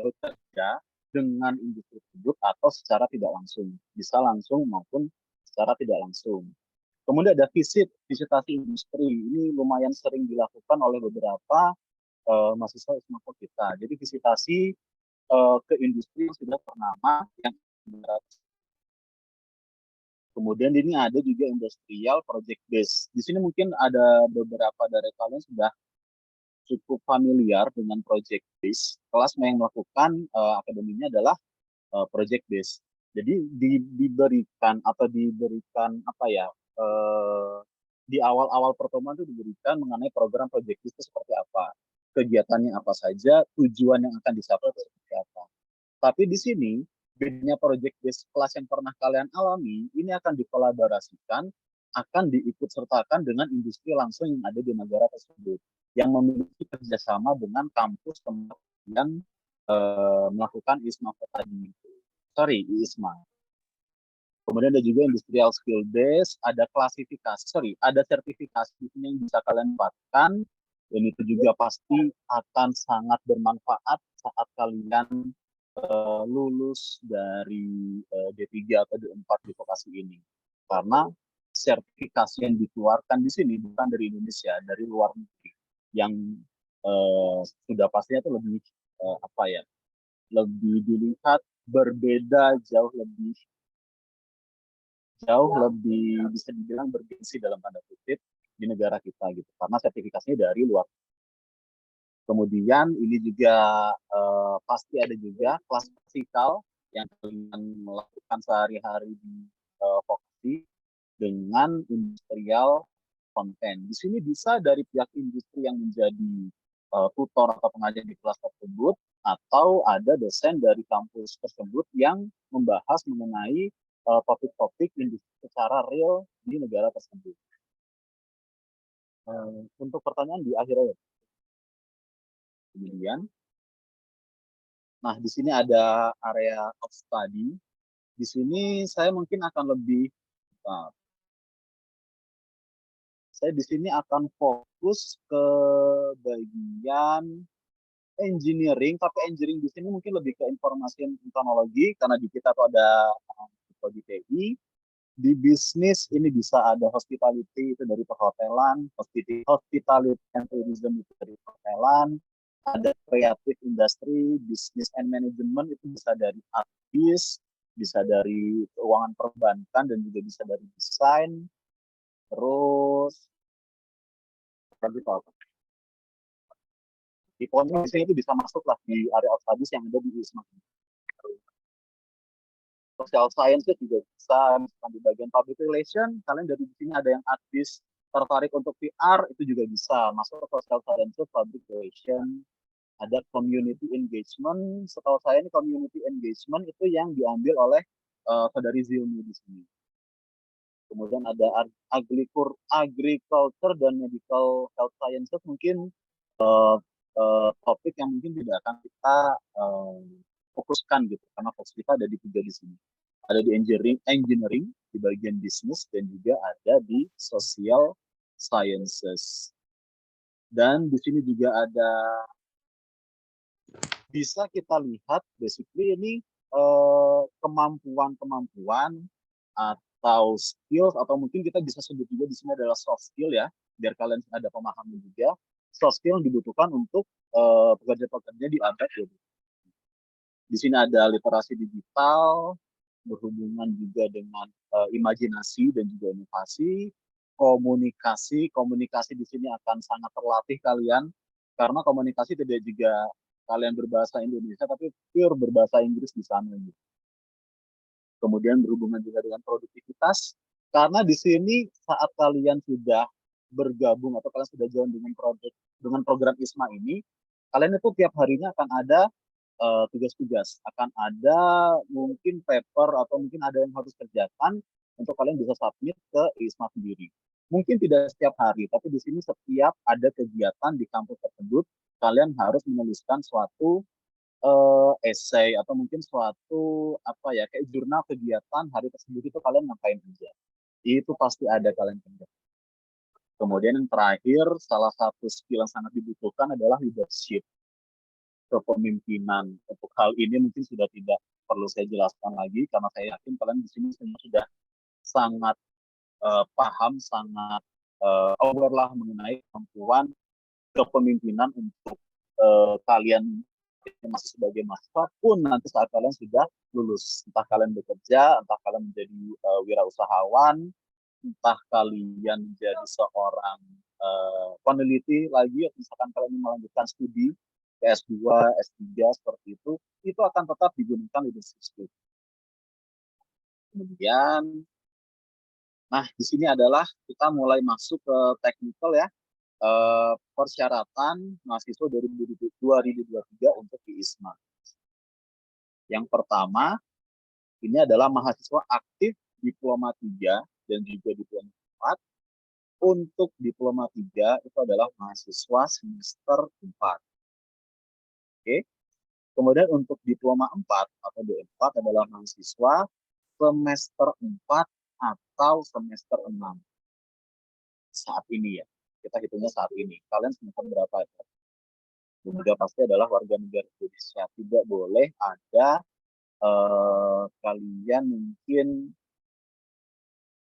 bekerja dengan industri tersebut atau secara tidak langsung, bisa langsung maupun secara tidak langsung. Kemudian ada visitasi industri. Ini lumayan sering dilakukan oleh beberapa mahasiswa ISMA kita. Jadi visitasi ke industri yang sudah ternama, yang kemudian ini ada juga industrial project base. Di sini mungkin ada beberapa dari kalian sudah cukup familiar dengan project base. Kelas yang melakukan akademinya adalah project base. Jadi diberikan apa ya, di awal-awal pertemuan itu diberikan mengenai program project base itu seperti apa, kegiatannya apa saja, tujuan yang akan dicapai itu seperti apa. Tapi di sini bedanya project base kelas yang pernah kalian alami ini akan dikolaborasikan, akan diikut sertakan dengan industri langsung yang ada di negara tersebut, yang memiliki kerjasama dengan kampus tempat yang melakukan ISMA tadi. Sorry, ISMA. Kemudian ada juga industrial skill base, ada ada sertifikasi yang bisa kalian dapatkan, dan itu juga pasti akan sangat bermanfaat saat kalian lulus dari D3 atau D4 di vokasi ini. Karena sertifikasi yang dikeluarkan di sini bukan dari Indonesia, dari luar negeri, yang sudah pastinya itu lebih lebih dilihat berbeda, jauh lebih bisa dibilang bergengsi dalam tanda kutip di negara kita gitu, karena sertifikasinya dari luar. Kemudian ini juga pasti ada juga kelas praktikal yang kalian melakukan sehari-hari di vokasi dengan industrial konten. Di sini bisa dari pihak industri yang menjadi tutor atau pengajar di kelas tersebut, atau ada dosen dari kampus tersebut yang membahas mengenai topik-topik industri secara real di negara tersebut. Untuk pertanyaan di akhir ya. Kemudian, nah di sini ada area of study. Di sini saya mungkin akan lebih, saya di sini akan fokus ke bagian engineering, tapi engineering di sini mungkin lebih ke informasi teknologi, karena di kita tuh ada di TI. Di bisnis ini bisa ada hospitality itu dari perhotelan, hospitality and tourism itu dari perhotelan, ada creative industry, business and management itu bisa dari advis, bisa dari keuangan perbankan, dan juga bisa dari desain. Terus di pokoknya di sini itu bisa masuk lah di area of studies yang ada di ISMA. Social science juga bisa, misalkan di bagian public relation, kalian dari sini ada yang advis tertarik untuk PR, itu juga bisa masuk ke social science, public relation. Ada community engagement, setahu saya ini community engagement itu yang diambil oleh saudari Zilmi di sini. Kemudian ada agriculture dan medical health sciences, mungkin topik yang mungkin tidak akan kita fokuskan gitu, karena fokus kita ada di 3 di sini. Ada di engineering di bagian bisnis, dan juga ada di social sciences. Dan di sini juga ada, bisa kita lihat basically ini kemampuan-kemampuan atau skills, atau mungkin kita bisa sebut juga di sini adalah soft skill ya, biar kalian ada pemahaman juga. Soft skill yang dibutuhkan untuk pekerja-pekerja di abad 20. Di sini ada literasi digital, berhubungan juga dengan imajinasi dan juga inovasi, komunikasi di sini akan sangat terlatih kalian, karena komunikasi tidak juga kalian berbahasa Indonesia, tapi pure berbahasa Inggris di sana gitu. Kemudian berhubungan juga dengan produktivitas, karena di sini saat kalian sudah bergabung atau kalian sudah join dengan program ISMA ini, kalian itu tiap harinya akan ada tugas-tugas, akan ada mungkin paper atau mungkin ada yang harus kerjakan untuk kalian bisa submit ke ISMA sendiri. Mungkin tidak setiap hari, tapi di sini setiap ada kegiatan di kampus tersebut, kalian harus menuliskan suatu essay atau mungkin suatu apa ya, kayak jurnal kegiatan hari tersebut, itu kalian ngapain aja. Itu pasti ada kalian kerja. Kemudian yang terakhir, salah satu skill yang sangat dibutuhkan adalah leadership, kepemimpinan. Untuk hal ini mungkin sudah tidak perlu saya jelaskan lagi, karena saya yakin kalian di sini semua sudah sangat paham, sangat aware lah mengenai kemampuan kepemimpinan untuk kalian masih sebagai mahasiswa pun nanti saat kalian sudah lulus. Entah kalian bekerja, entah kalian menjadi wirausahawan, entah kalian menjadi seorang peneliti lagi, atau misalkan kalian melanjutkan studi S2, S3 seperti itu akan tetap digunakan leadership skill. Kemudian, nah di sini adalah kita mulai masuk ke technical ya, persyaratan mahasiswa 2023 untuk di ISMA. Yang pertama, ini adalah mahasiswa aktif diploma 3 dan juga diploma 4. Untuk diploma 3 itu adalah mahasiswa semester 4. Oke. Kemudian untuk diploma 4 atau D4 adalah mahasiswa semester 4 atau semester 6. Saat ini ya. Kita hitungnya saat ini. Kalian semester berapa ya? Juga pasti adalah warga negara Indonesia. Tidak boleh ada kalian mungkin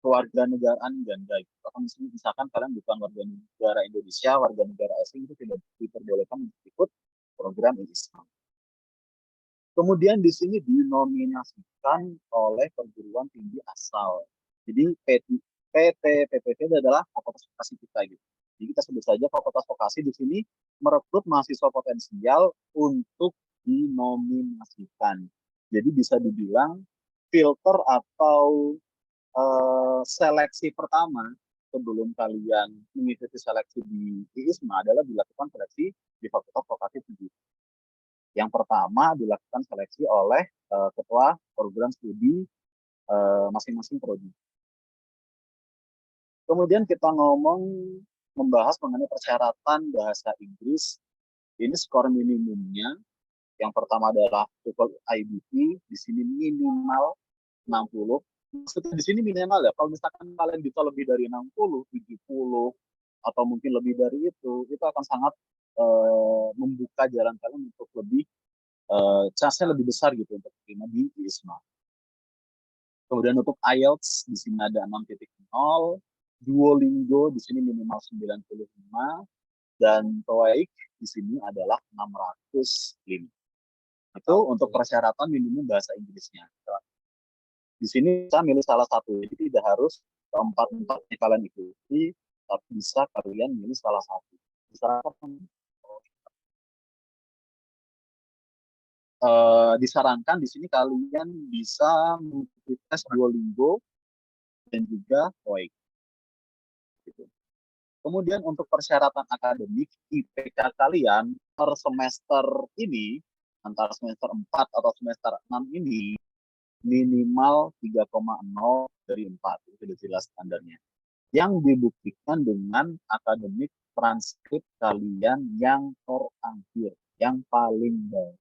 keluarga negaraan ganda gitu. Atau misalkan kalian bukan warga negara Indonesia, warga negara asing, itu tidak diperbolehkan untuk ikut program ISMA. Kemudian di sini dinominasikan oleh perguruan tinggi asal. Jadi PPV adalah fakultas vokasi kita gitu. Jadi kita sebut saja fakultas vokasi di sini merekrut mahasiswa potensial untuk dinominasikan. Jadi bisa dibilang filter atau seleksi pertama sebelum kalian mengikuti seleksi di ISMA adalah dilakukan seleksi di fakultas vokasi tinggi. Yang pertama dilakukan seleksi oleh ketua program studi masing-masing prodi. Kemudian kita membahas mengenai persyaratan bahasa Inggris. Ini skor minimumnya. Yang pertama adalah TOEFL IBT, di sini minimal 60. Maksudnya di sini minimal ya. Kalau misalkan kalian bisa lebih dari 60, 70, atau mungkin lebih dari itu akan sangat membuka jalan kalian untuk lebih chance-nya lebih besar gitu untuk terima di ISMA. Kemudian untuk IELTS di sini ada 6.0, Duolingo di sini minimal 95, dan TOEIC di sini adalah 605. Itu untuk persyaratan minimum bahasa Inggrisnya. Di sini bisa milih salah satu, jadi tidak harus keempat-empatnya kalian ikuti, tapi bisa kalian milih salah satu. Disarankan di sini kalian bisa mengikuti tes Duolingo dan juga TOEIC. Gitu. Kemudian untuk persyaratan akademik, IPK kalian per semester ini, antara semester 4 atau semester 6 ini, minimal 3,0 dari 4, itu sudah jelas standarnya. Yang dibuktikan dengan akademik transkrip kalian yang terakhir, yang paling baik.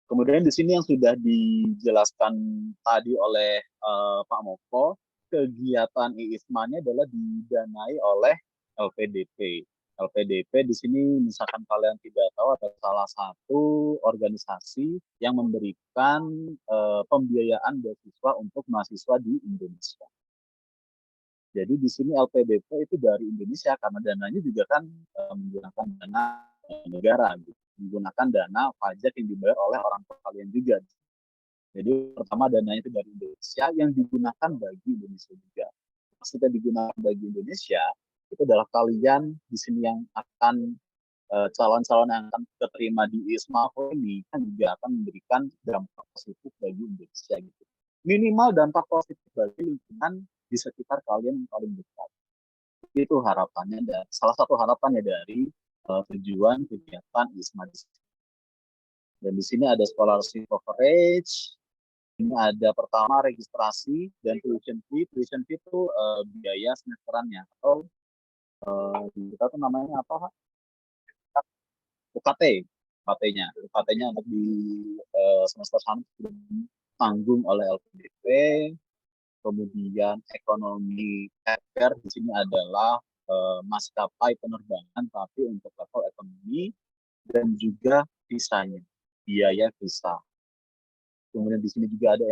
Kemudian di sini yang sudah dijelaskan tadi oleh Pak Moko, kegiatan IISMA-nya adalah didanai oleh LPDP. LPDP di sini misalkan kalian tidak tahu ada salah satu organisasi yang memberikan pembiayaan beasiswa untuk mahasiswa di Indonesia. Jadi di sini LPDP itu dari Indonesia karena dananya juga kan menggunakan dana negara, gitu. Menggunakan dana pajak yang dibayar oleh orang tua kalian juga. Jadi pertama dananya itu dari Indonesia yang digunakan bagi Indonesia juga. Maksudnya digunakan bagi Indonesia itu adalah kalian di sini yang akan calon-calon yang akan terima di ISMA ini kan juga akan memberikan dampak positif bagi Indonesia gitu. Minimal dampak positif bagi lingkungan di sekitar kalian yang paling dekat. Itu harapannya dan salah satu harapannya dari tujuan kegiatan ISMA. Dan di sini ada scholarship coverage. Ini ada pertama registrasi dan tuition fee. Tuition fee itu biaya semesterannya atau kita tuh namanya apa? UKT. UKT-nya untuk di semester 1 tanggung oleh LPDP. Kemudian ekonomi FR di sini adalah maskapai penerbangan tapi untuk level ekonomi dan juga visanya, biaya visa. Kemudian di sini juga ada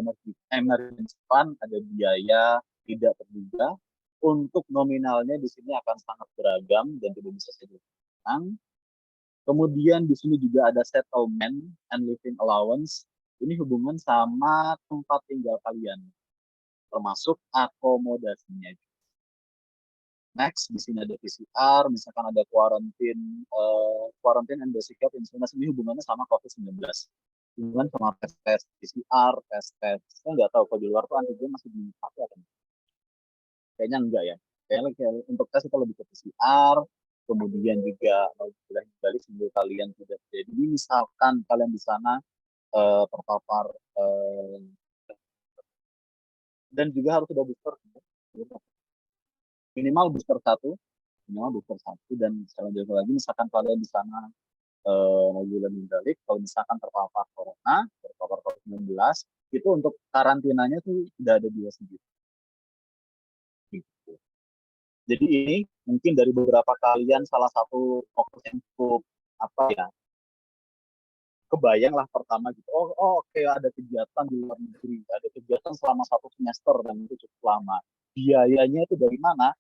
emergency fund, ada biaya tidak terduga. Untuk nominalnya di sini akan sangat beragam dan tidak bisa saya jelaskan. Kemudian di sini juga ada settlement and living allowance. Ini hubungan sama tempat tinggal kalian, termasuk akomodasinya. Next, di sini ada PCR, misalkan ada quarantine and basic health insurance, ini hubungannya sama COVID-19. Hubungan sama tes PCR, tes. Saya nggak tahu kalau di luar tuh antigen masih dipakai atau enggak. Kayaknya enggak ya. Kayaknya untuk tes itu lebih ke PCR, kemudian juga balik sebelum kalian tidak. Jadi misalkan kalian di sana terpapar dan juga harus sudah booster minimal booster satu dan selanjutnya lagi misalkan kalian di sana bulan balik kalau misalkan terpapar corona, terpapar COVID-19 itu untuk karantinanya tuh tidak ada biaya sendiri. Gitu. Jadi ini mungkin dari beberapa kalian salah satu fokus yang cukup apa ya, kebayang lah pertama gitu. Oke, ada kegiatan di luar negeri, ada kegiatan selama 1 semester dan itu cukup lama. Biayanya itu dari mana?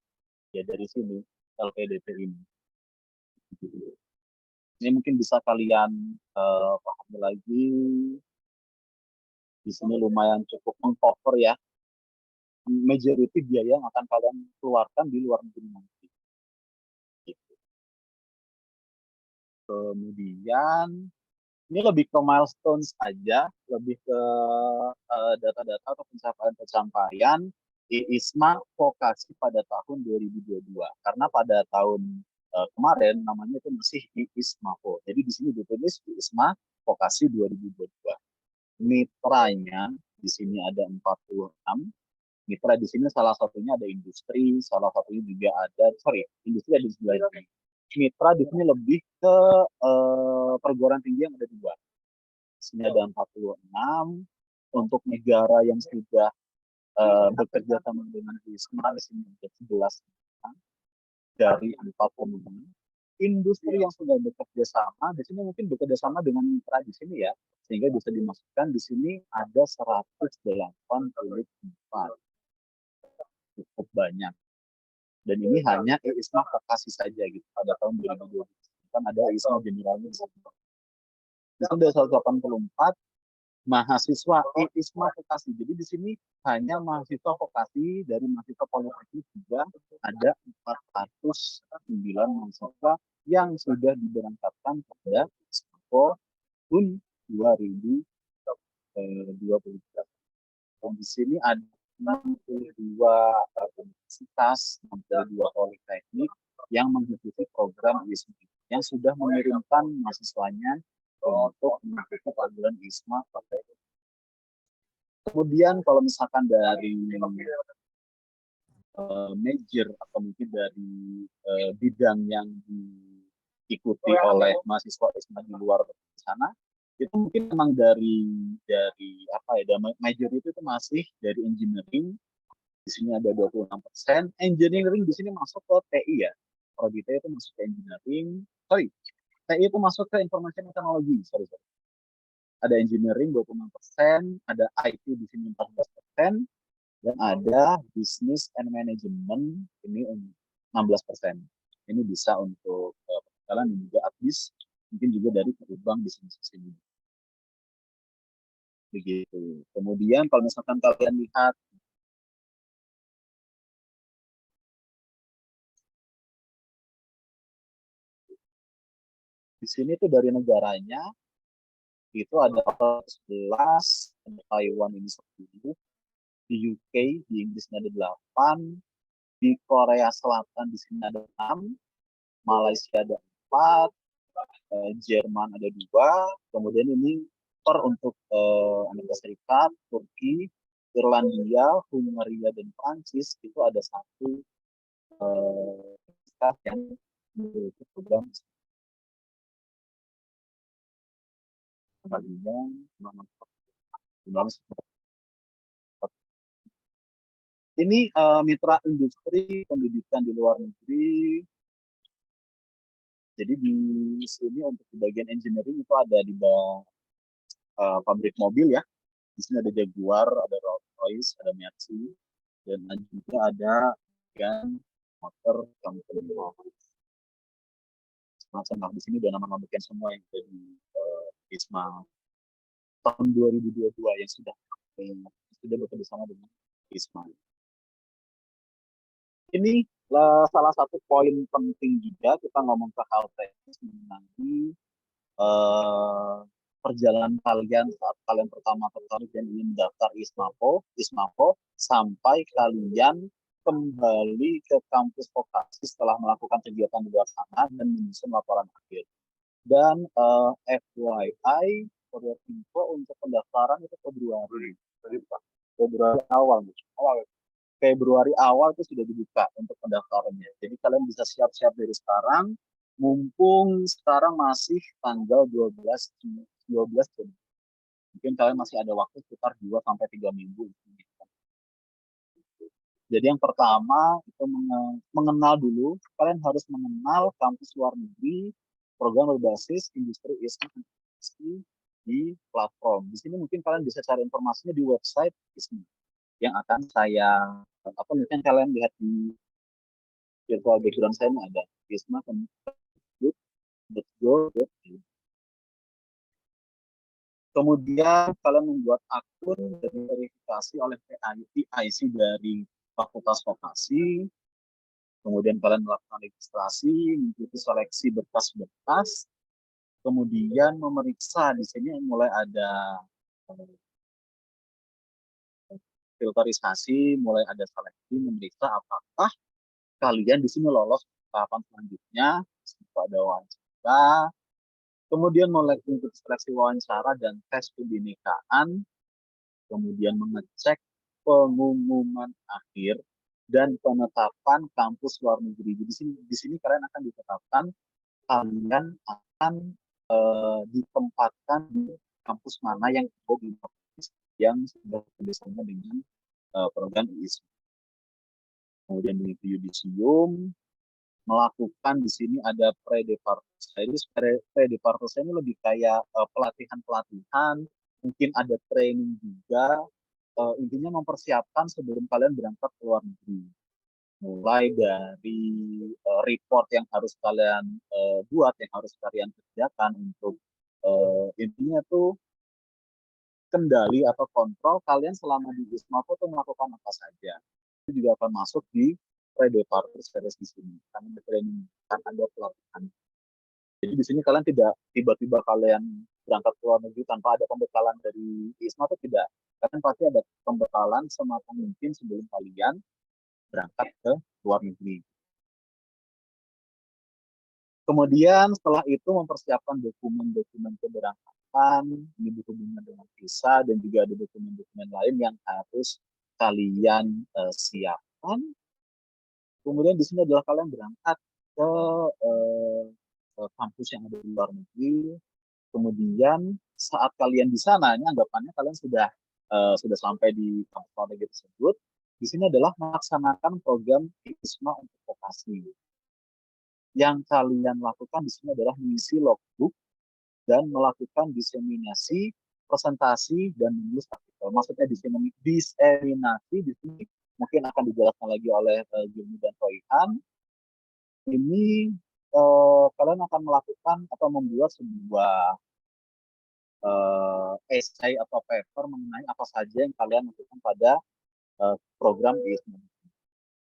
Ya dari sini LPDP ini. Ini mungkin bisa kalian pahami lagi. Di sini lumayan cukup mengcover ya majority biaya yang akan kalian keluarkan di luar negeri nanti. Gitu. Kemudian ini lebih ke milestones aja, lebih ke data-data atau pencapaian-pencapaian IISMA vokasi pada tahun 2022. Karena pada tahun kemarin namanya itu masih IISMAVO. Jadi di sini ditulis IISMA vokasi 2022. Mitranya di sini ada 46. Mitra di sini salah satunya ada industri, salah satunya juga ada, industri ada di sebelah ini. Mitra di sini lebih ke perguruan tinggi yang ada 2. Di sini ada 46. Untuk negara yang sudah bekerja sama dengan ISMA, di sini ada 11 dari 46. Industri yang sudah bekerja sama, di sini mungkin bekerja sama dengan mitra di sini ya, sehingga bisa dimasukkan di sini ada 184. Cukup banyak. Dan ini hanya IISMA vokasi saja gitu pada tahun 2020. Kan ada IISMA generalnya di sini. Di sini ada 184 mahasiswa IISMA vokasi. Jadi di sini hanya mahasiswa vokasi dari mahasiswa politeknik juga ada 409 mahasiswa yang sudah diberangkatkan pada tahun 2023. Dan di sini ada 62 universitas, 62 politeknik yang mengikuti program IISMA yang sudah mengirimkan mahasiswanya untuk mengikuti panggilan ISMA pakai. Kemudian kalau misalkan dari major atau mungkin dari bidang yang diikuti oleh mahasiswa ISMA di luar sana, itu mungkin memang dari apa ya, major itu masih dari engineering. Di sini ada 26%. Engineering di sini masuk ke TI ya. Prodi TI itu masuk ke engineering. Sorry, TI itu masuk ke information technology. Sorry. Ada engineering 26%, ada IT di sini 14%, dan ada business and management ini 16%. Ini bisa untuk perjalanan dan juga admis, mungkin juga dari perubahan bisnis ini. Begitu. Kemudian kalau misalkan kalian lihat di sini tuh dari negaranya itu ada 11, ada Taiwan ini 10, di UK, di Inggris ada 8, di Korea Selatan di sini ada 6, Malaysia ada 4, Jerman ada 2, kemudian ini untuk Amerika Serikat, Turki, Irlandia, Hungaria, dan Prancis itu ada 1 yang memiliki program kalian ini mitra industri pendidikan di luar negeri. Jadi di sini untuk di bagian engineering itu ada di bawah pabrik mobil ya. Di sini ada Jaguar, ada Rolls-Royce, ada Mercy, dan juga ada yang motor company. Semacam di sini udah nama-nama bikin semua yang ada di ISMA tahun 2022 yang sudah bekerja sama dengan ISMA. Ini salah satu poin penting juga kita ngomong ke hal teknis mengenai perjalanan kalian saat kalian pertama tertarik dan ingin mendaftar ISMAPO sampai kalian kembali ke kampus vokasi setelah melakukan kegiatan di luar sana dan menyusun laporan akhir. Dan FYI, for your info untuk pendaftaran itu Februari awal. Februari awal itu sudah dibuka untuk pendaftarannya. Jadi kalian bisa siap-siap dari sekarang, mumpung sekarang masih tanggal 12 Juni. Mungkin kalian masih ada waktu sekitar 2-3 minggu. Jadi yang pertama itu mengenal dulu, kalian harus mengenal kampus luar negeri, program berbasis industri ISMA di platform. Di sini mungkin kalian bisa cari informasinya di website ISMA yang akan saya mungkin kalian lihat di virtual background saya ini ada isma.go. Kemudian kalian membuat akun dan verifikasi oleh PIC dari Fakultas Vokasi. Kemudian kalian melakukan registrasi, mengikuti seleksi berkas-berkas, kemudian memeriksa di sini mulai ada filterisasi, mulai ada seleksi, memeriksa apakah kalian di sini lolos tahapan selanjutnya, ada wawancara, kemudian mulai untuk seleksi wawancara dan tes kebinekaan, kemudian mengecek pengumuman akhir dan penetapan kampus luar negeri. Di sini kalian akan ditetapkan, kalian akan ditempatkan di kampus mana yang sudah bekerjasama dengan program ISMA. Kemudian di yudisium melakukan di sini ada pre-departus. Jadi pre-departus ini lebih kayak pelatihan-pelatihan, mungkin ada training juga. Intinya mempersiapkan sebelum kalian berangkat ke luar negeri. Mulai dari report yang harus kalian buat, yang harus kalian kerjakan untuk intinya tuh kendali atau kontrol kalian selama di ISMA itu melakukan apa saja. Itu juga akan masuk di pre-departus series di sini. Karena ada training, kan ada pelatihan. Jadi di sini kalian tidak tiba-tiba kalian berangkat ke luar negeri tanpa ada pembekalan dari ISMA itu tidak. Kalian pasti ada pembekalan sematang mungkin sebelum kalian berangkat ke luar negeri. Kemudian setelah itu mempersiapkan dokumen-dokumen keberangkatan, ini berhubungan dengan visa dan juga ada dokumen-dokumen lain yang harus kalian siapkan. Kemudian di sini adalah kalian berangkat ke, eh, ke kampus yang ada di luar negeri. Kemudian saat kalian di sana, ini anggapannya kalian sudah sampai di kampus luar negeri tersebut. Di sini adalah melaksanakan program ISMA untuk vokasi. Yang kalian lakukan di sini adalah mengisi logbook dan melakukan diseminasi, presentasi, dan menulis artikel. Maksudnya diseminasi di sini mungkin akan dijelaskan lagi oleh Jumi dan Royhan. Ini kalian akan melakukan atau membuat sebuah essay atau paper mengenai apa saja yang kalian lakukan pada program ISMA.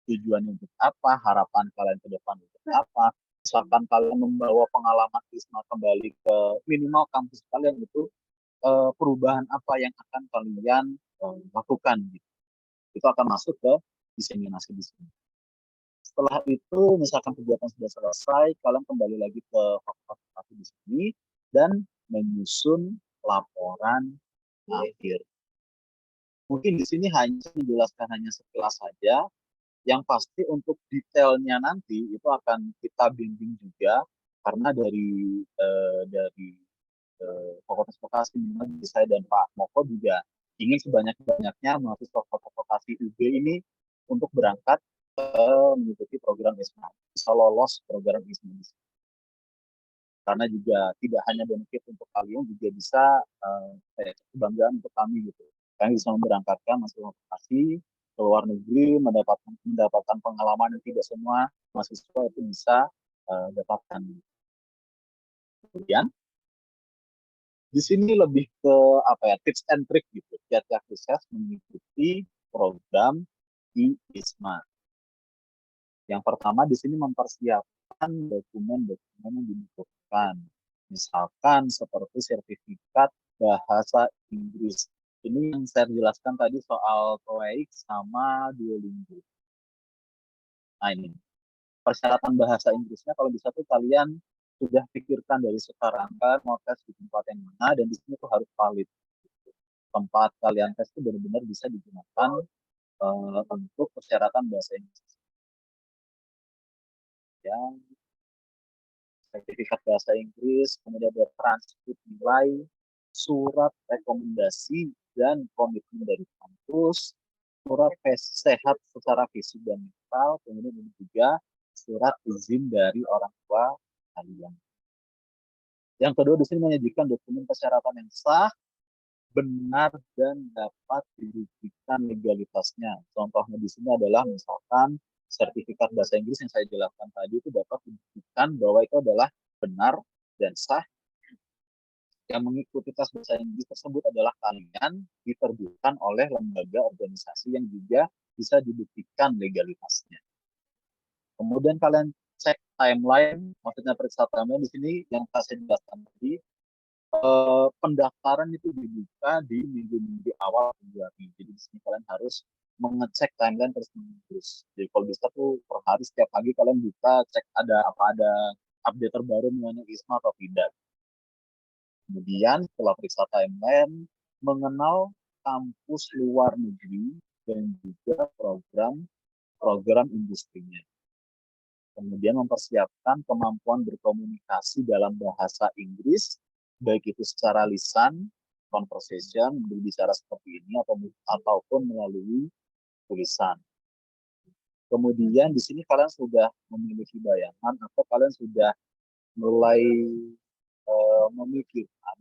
Tujuannya untuk apa, harapan kalian ke depan untuk apa. Misalkan kalian membawa pengalaman ISMA kembali ke minimal kampus kalian, itu perubahan apa yang akan kalian lakukan gitu. Itu akan masuk ke diseminasi di sini. Setelah itu, misalkan kegiatan sudah selesai, kalian kembali lagi ke fakultas di sini dan menyusun laporan akhir. Mungkin di sini hanya menjelaskan hanya sekilas saja. Yang pasti untuk detailnya nanti itu akan kita bimbing juga, karena dari Fakultas Vokasi, saya dan Pak Moko juga ingin sebanyak-banyaknya mahasiswa vokasi UB ini untuk berangkat mengikuti program ISMA, bisa lolos program ISMA. Karena juga tidak hanya benefit untuk kalian, juga bisa kebanggaan untuk kami gitu. Kami bisa memberangkatkan mahasiswa vokasi ke luar negeri, mendapatkan pengalaman yang tidak semua mahasiswa itu bisa dapatkan. Kemudian di sini lebih ke tips and trick gitu, kiat-kiat sukses mengikuti program di ISMA. Yang pertama di sini mempersiapkan dokumen-dokumen yang dibutuhkan. Misalkan seperti sertifikat bahasa Inggris. Ini yang saya jelaskan tadi soal TOEIC sama Duolingo. Nah ini, persyaratan bahasa Inggrisnya kalau bisa tuh kalian sudah pikirkan dari sekarang, kan mau tes di tempat yang mana, dan di sini tuh harus valid. Tempat kalian tes itu benar-benar bisa digunakan untuk persyaratan bahasa Inggris. Ya, sertifikat bahasa Inggris, kemudian ada transkrip nilai, surat rekomendasi dan komitmen dari kampus, surat sehat secara fisik dan mental, kemudian ini juga surat izin dari orang tua kalian. Yang kedua di sini menyajikan dokumen persyaratan yang sah, benar, dan dapat dibuktikan legalitasnya. Contohnya di sini adalah misalkan sertifikat bahasa Inggris yang saya jelaskan tadi itu dapat dibuktikan bahwa itu adalah benar dan sah. Yang mengikuti tes bahasa Inggris tersebut adalah kalian, diterbitkan oleh lembaga organisasi yang juga bisa dibuktikan legalitasnya. Kemudian kalian cek timeline, maksudnya periksa timeline di sini yang saya jelaskan tadi. Pendaftaran itu dibuka di minggu-minggu awal Februari. Jadi di sini kalian harus mengecek timeline terus-menerus. Jadi kalau bisa tuh per hari setiap pagi kalian buka cek ada update terbaru mengenai ISMA atau tidak. Kemudian setelah periksa timeline, mengenal kampus luar negeri dan juga program industrinya. Kemudian mempersiapkan kemampuan berkomunikasi dalam bahasa Inggris, baik itu secara lisan, conversation, berbicara seperti ini, ataupun melalui tulisan. Kemudian di sini kalian sudah memiliki bayangan atau kalian sudah mulai memikirkan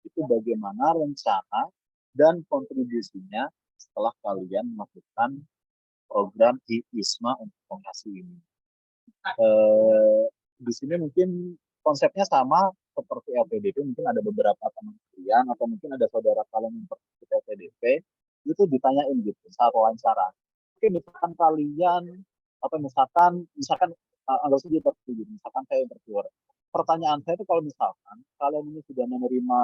itu bagaimana rencana dan kontribusinya setelah kalian melakukan program ISMA untuk vokasi ini. Di sini mungkin konsepnya sama seperti LPDP, mungkin ada beberapa teman kalian atau mungkin ada saudara kalian yang ikut LPDP, itu ditanyain gitu saat wawancara. Oke, misalkan kalian atau misalkan anggap saja interview, misalkan saya interviewer. Pertanyaan saya itu kalau misalkan kalian ini sudah menerima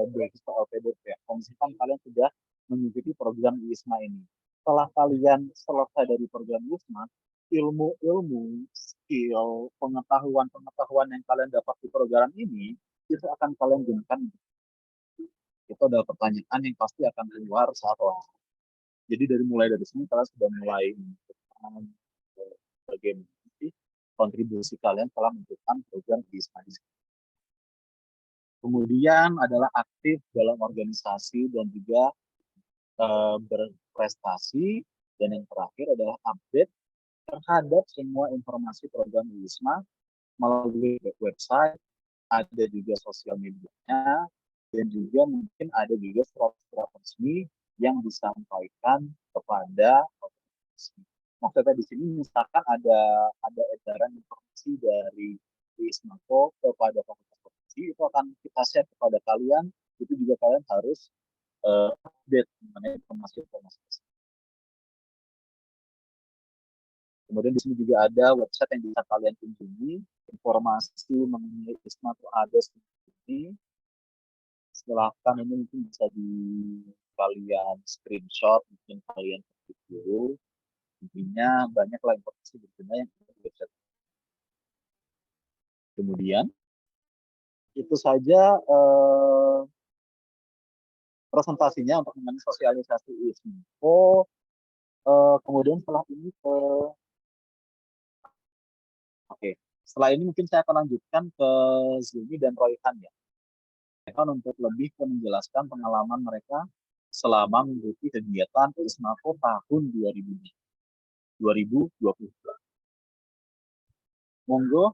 beasiswa LPDP, kalau misalkan kalian sudah mengikuti program ISMA ini, setelah kalian selesai dari program ISMA, ilmu-ilmu skill, pengetahuan yang kalian dapat di program ini, itu akan kalian gunakan. Itu adalah pertanyaan yang pasti akan keluar saat wawancara. Jadi mulai dari sini kalian sudah mulai menentukan bagaimana sih kontribusi kalian telah menentukan program di ISMA. Kemudian adalah aktif dalam organisasi dan juga berprestasi, dan yang terakhir adalah update terhadap semua informasi program ISMA melalui website, ada juga sosial medianya, dan juga mungkin ada juga surat-surat resmi yang disampaikan kepada organisasi. Maksudnya di sini misalkan ada edaran informasi dari ISMAFO kepada fakultas profesi, itu akan kita share kepada kalian, itu juga kalian harus update mengenai informasi-informasi tersebut. Kemudian di sini juga ada website yang bisa kalian kunjungi, informasi mengenai ISMA itu ada di sini. Silahkan, ini mungkin bisa kalian screenshot, mungkin kalian ketik dulu. Intinya banyaklah informasi berguna yang ada di website. Kemudian itu saja presentasinya untuk mengenai sosialisasi ISMA. Kemudian setelah ini setelah ini mungkin saya akan lanjutkan ke Zulmi dan Royhan ya. Untuk lebih menjelaskan pengalaman mereka selama mengikuti kegiatan ISMAFO tahun 2022. Monggo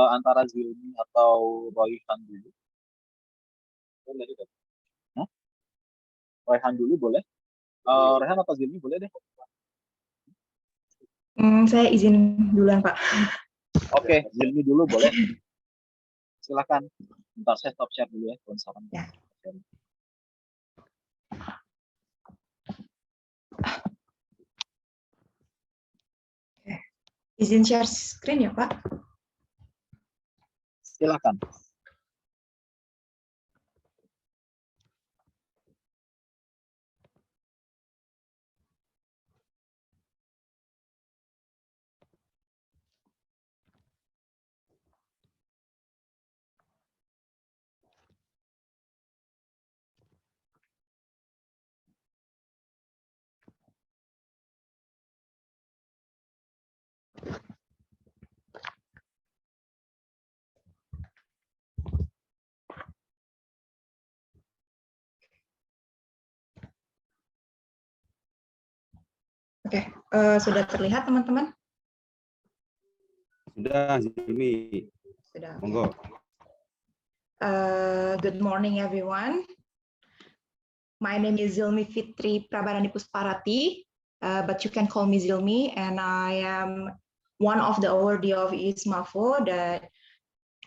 antara Zulmi atau Royhan dulu. Royhan dulu boleh? Royhan atau Zulmi boleh deh. Saya izin duluan, Pak. Oke, Zulmi dulu boleh. Silakan. Bentar, saya stop share dulu ya. Ya. Izin share screen ya, Pak. Silakan. Oke, sudah terlihat teman-teman? Sudah, Zulmi. Sudah. Monggo. Good morning, everyone. My name is Zulmi Fitri Prabadani Pusparati, but you can call me Zulmi, and I am one of the awardee of ISMAFO that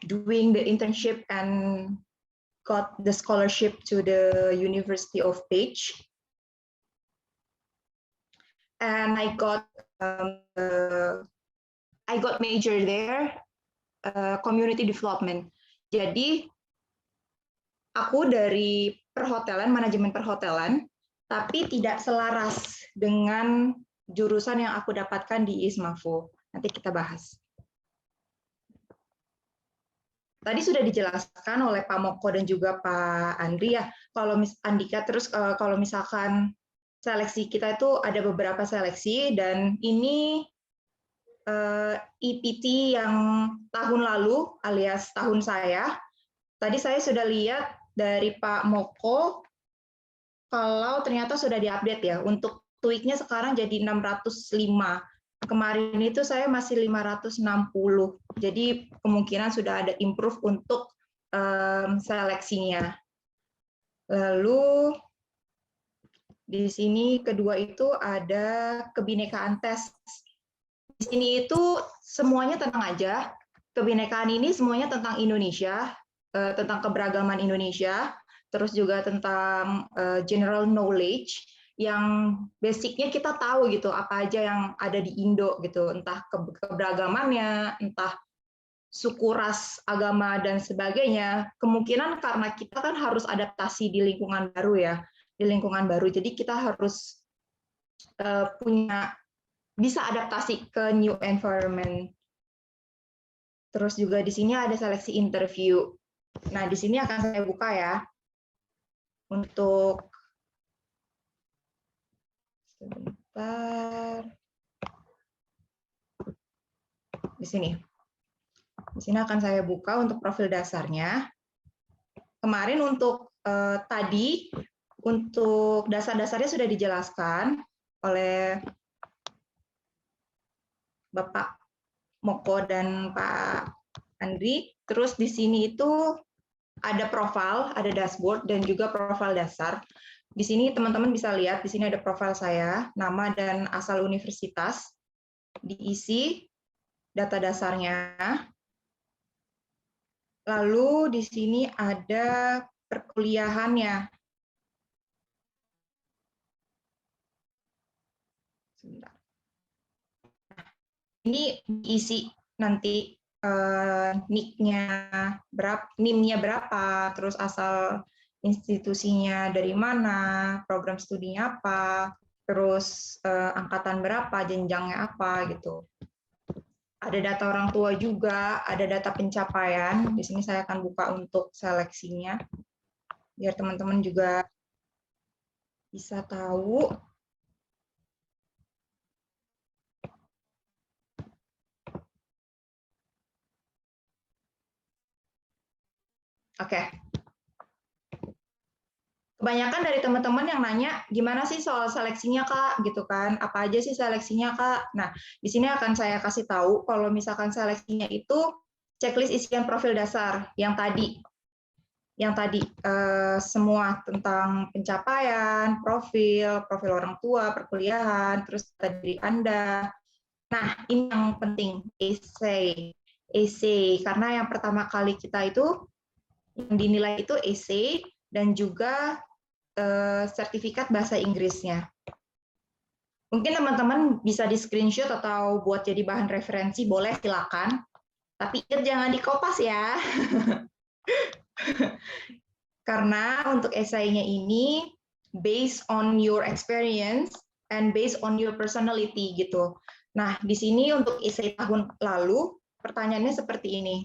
doing the internship and got the scholarship to the University of Page. And I got major there, community development. Jadi aku dari perhotelan, manajemen perhotelan, tapi tidak selaras dengan jurusan yang aku dapatkan di ISMAFO. Nanti kita bahas. Tadi sudah dijelaskan oleh Pak Moko dan juga Pak Andri ya, kalau Andika, terus kalau misalkan seleksi kita itu ada beberapa seleksi, dan ini EPT yang tahun lalu alias tahun saya. Tadi saya sudah lihat dari Pak Moko kalau ternyata sudah diupdate ya, untuk tweaknya sekarang jadi 605. Kemarin itu saya masih 560. Jadi kemungkinan sudah ada improve untuk seleksinya. Lalu di sini kedua itu ada kebinekaan tes. Di sini itu semuanya tenang aja. Kebinekaan ini semuanya tentang Indonesia, tentang keberagaman Indonesia, terus juga tentang general knowledge yang basicnya kita tahu gitu apa aja yang ada di Indo gitu, entah keberagamannya, entah suku, ras, agama dan sebagainya. Kemungkinan karena kita kan harus adaptasi di lingkungan baru ya. Di lingkungan baru, jadi kita harus bisa adaptasi ke new environment. Terus juga di sini ada seleksi interview. Nah, di sini akan saya buka ya. Untuk sebentar. Di sini. Di sini akan saya buka untuk profil dasarnya. Kemarin untuk tadi, untuk dasar-dasarnya sudah dijelaskan oleh Bapak Moko dan Pak Andri. Terus di sini itu ada profil, ada dashboard, dan juga profil dasar. Di sini teman-teman bisa lihat, di sini ada profil saya, nama dan asal universitas, diisi data dasarnya. Lalu di sini ada perkuliahannya. Sebentar. Ini diisi nanti NIK-nya berapa, NIM-nya berapa, terus asal institusinya dari mana, program studinya apa, terus angkatan berapa, jenjangnya apa gitu. Ada data orang tua juga, ada data pencapaian. Di sini saya akan buka untuk seleksinya, biar teman-teman juga bisa tahu. Oke. Kebanyakan dari teman-teman yang nanya, gimana sih soal seleksinya, Kak? Gitu kan, apa aja sih seleksinya, Kak? Nah, di sini akan saya kasih tahu, kalau misalkan seleksinya itu checklist isian profil dasar, yang tadi semua tentang pencapaian, profil orang tua, perkuliahan, terus tadi Anda. Nah, ini yang penting, essay, karena yang pertama kali kita itu, yang dinilai itu essay, dan juga sertifikat bahasa Inggrisnya. Mungkin teman-teman bisa di screenshot atau buat jadi bahan referensi, boleh silakan. Tapi jangan dikopas ya. Karena untuk esainya ini based on your experience and based on your personality gitu. Nah, di sini untuk esai tahun lalu, pertanyaannya seperti ini.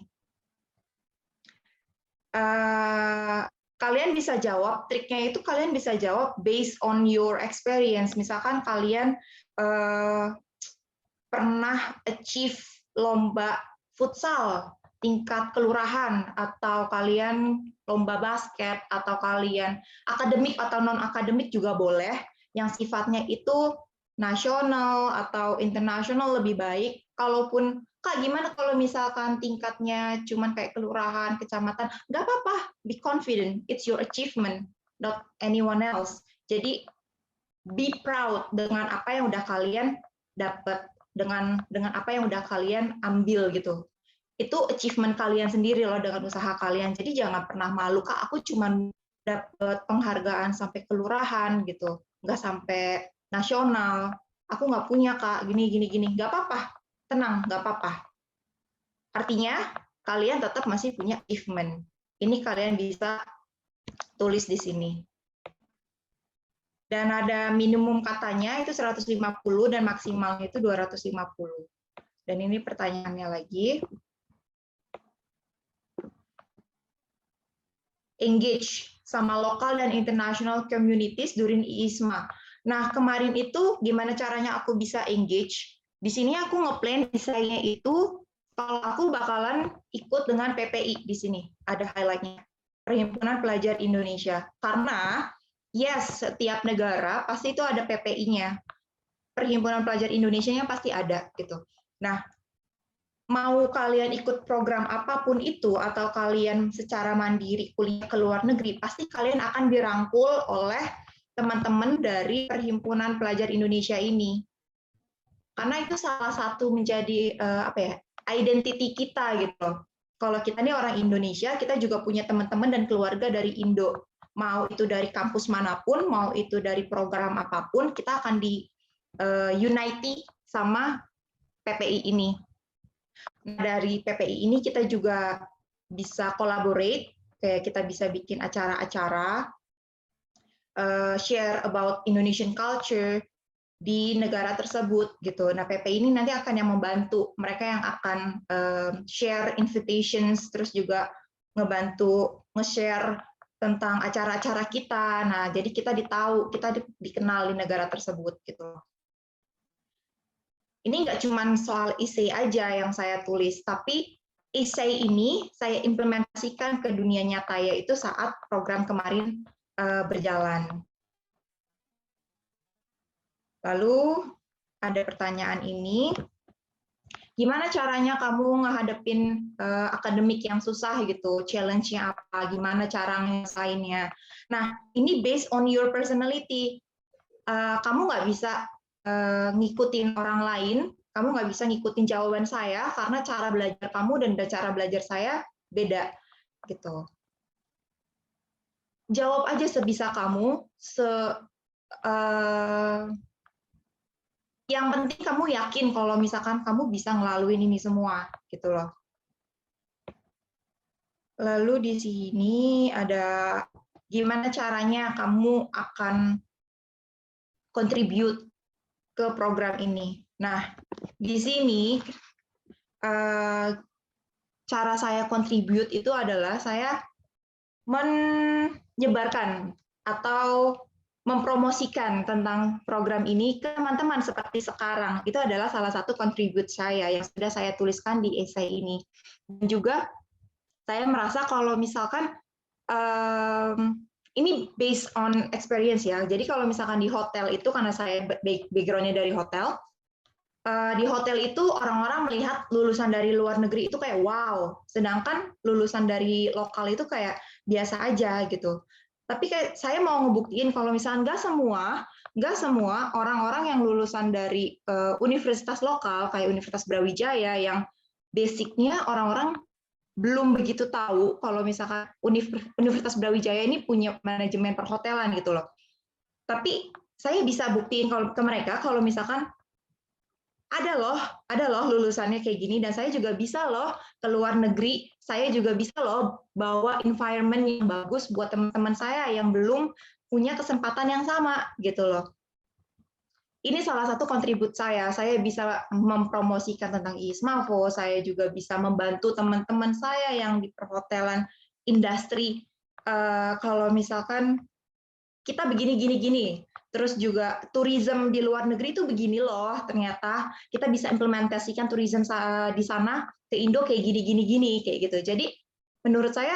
Kalian bisa jawab, triknya itu kalian bisa jawab based on your experience. Misalkan kalian pernah achieve lomba futsal tingkat kelurahan, atau kalian lomba basket, atau kalian akademik atau non-akademik juga boleh, yang sifatnya itu nasional atau internasional lebih baik. Kalaupun, Kak, gimana kalau misalkan tingkatnya cuman kayak kelurahan, kecamatan? Nggak apa-apa, be confident, it's your achievement, not anyone else. Jadi, be proud dengan apa yang udah kalian dapat, dengan apa yang udah kalian ambil gitu. Itu achievement kalian sendiri loh dengan usaha kalian. Jadi jangan pernah malu, Kak, aku cuman dapat penghargaan sampai kelurahan gitu, nggak sampai nasional. Aku nggak punya, Kak, gini. Nggak apa-apa. Tenang, nggak apa-apa. Artinya, kalian tetap masih punya achievement. Ini kalian bisa tulis di sini. Dan ada minimum katanya itu 150 dan maksimalnya itu 250. Dan ini pertanyaannya lagi. Engage sama lokal dan international communities during IISMA. Nah, kemarin itu gimana caranya aku bisa engage? Di sini aku ngeplan desainnya itu kalau aku bakalan ikut dengan PPI di sini. Ada highlight-nya. Perhimpunan Pelajar Indonesia. Karena yes, setiap negara pasti itu ada PPI-nya. Perhimpunan Pelajar Indonesia-nya pasti ada gitu. Nah, mau kalian ikut program apapun itu, atau kalian secara mandiri kuliah ke luar negeri, pasti kalian akan dirangkul oleh teman-teman dari Perhimpunan Pelajar Indonesia ini. Karena itu salah satu menjadi identity kita gitu. Kalau kita ini orang Indonesia, kita juga punya teman-teman dan keluarga dari Indo. Mau itu dari kampus manapun, mau itu dari program apapun, kita akan unite sama PPI ini. Dari PPI ini kita juga bisa collaborate, kayak kita bisa bikin acara-acara, share about Indonesian culture, di negara tersebut gitu. Nah, PP ini nanti akan yang membantu mereka yang akan share invitations, terus juga ngebantu nge-share tentang acara-acara kita. Nah, jadi kita dikenal di negara tersebut gitu. Ini nggak cuma soal essay aja yang saya tulis, tapi essay ini saya implementasikan ke dunia nyata, yaitu saat program kemarin berjalan. Lalu ada pertanyaan ini, gimana caranya kamu ngehadapin akademik yang susah gitu, challenge-nya apa, gimana cara nyelesainnya. Nah, ini based on your personality. Kamu nggak bisa ngikutin orang lain, kamu nggak bisa ngikutin jawaban saya, karena cara belajar kamu dan cara belajar saya beda. Gitu. Jawab aja sebisa kamu, yang penting kamu yakin kalau misalkan kamu bisa ngelaluin ini semua, gitu loh. Lalu di sini ada gimana caranya kamu akan contribute ke program ini. Nah, di sini cara saya contribute itu adalah saya menyebarkan atau mempromosikan tentang program ini ke teman-teman seperti sekarang. Itu adalah salah satu contribute saya yang sudah saya tuliskan di essay ini. Dan juga saya merasa kalau misalkan ini based on experience ya. Jadi kalau misalkan di hotel itu, karena saya background-nya dari hotel, di hotel itu orang-orang melihat lulusan dari luar negeri itu kayak wow, sedangkan lulusan dari lokal itu kayak biasa aja gitu. Tapi kayak saya mau ngebuktiin kalau misalnya nggak semua orang-orang yang lulusan dari universitas lokal kayak Universitas Brawijaya yang basicnya orang-orang belum begitu tahu kalau misalkan Universitas Brawijaya ini punya manajemen perhotelan gitu loh. Tapi saya bisa buktiin ke mereka kalau misalkan ada loh lulusannya kayak gini, dan saya juga bisa loh ke luar negeri, saya juga bisa loh bawa environment yang bagus buat teman-teman saya yang belum punya kesempatan yang sama gitu loh. Ini salah satu kontribut saya bisa mempromosikan tentang ISMAVO, saya juga bisa membantu teman-teman saya yang di perhotelan industri, kalau misalkan kita begini, terus juga tourism di luar negeri itu begini loh, ternyata kita bisa implementasikan tourism di sana ke Indo kayak gini kayak gitu. Jadi menurut saya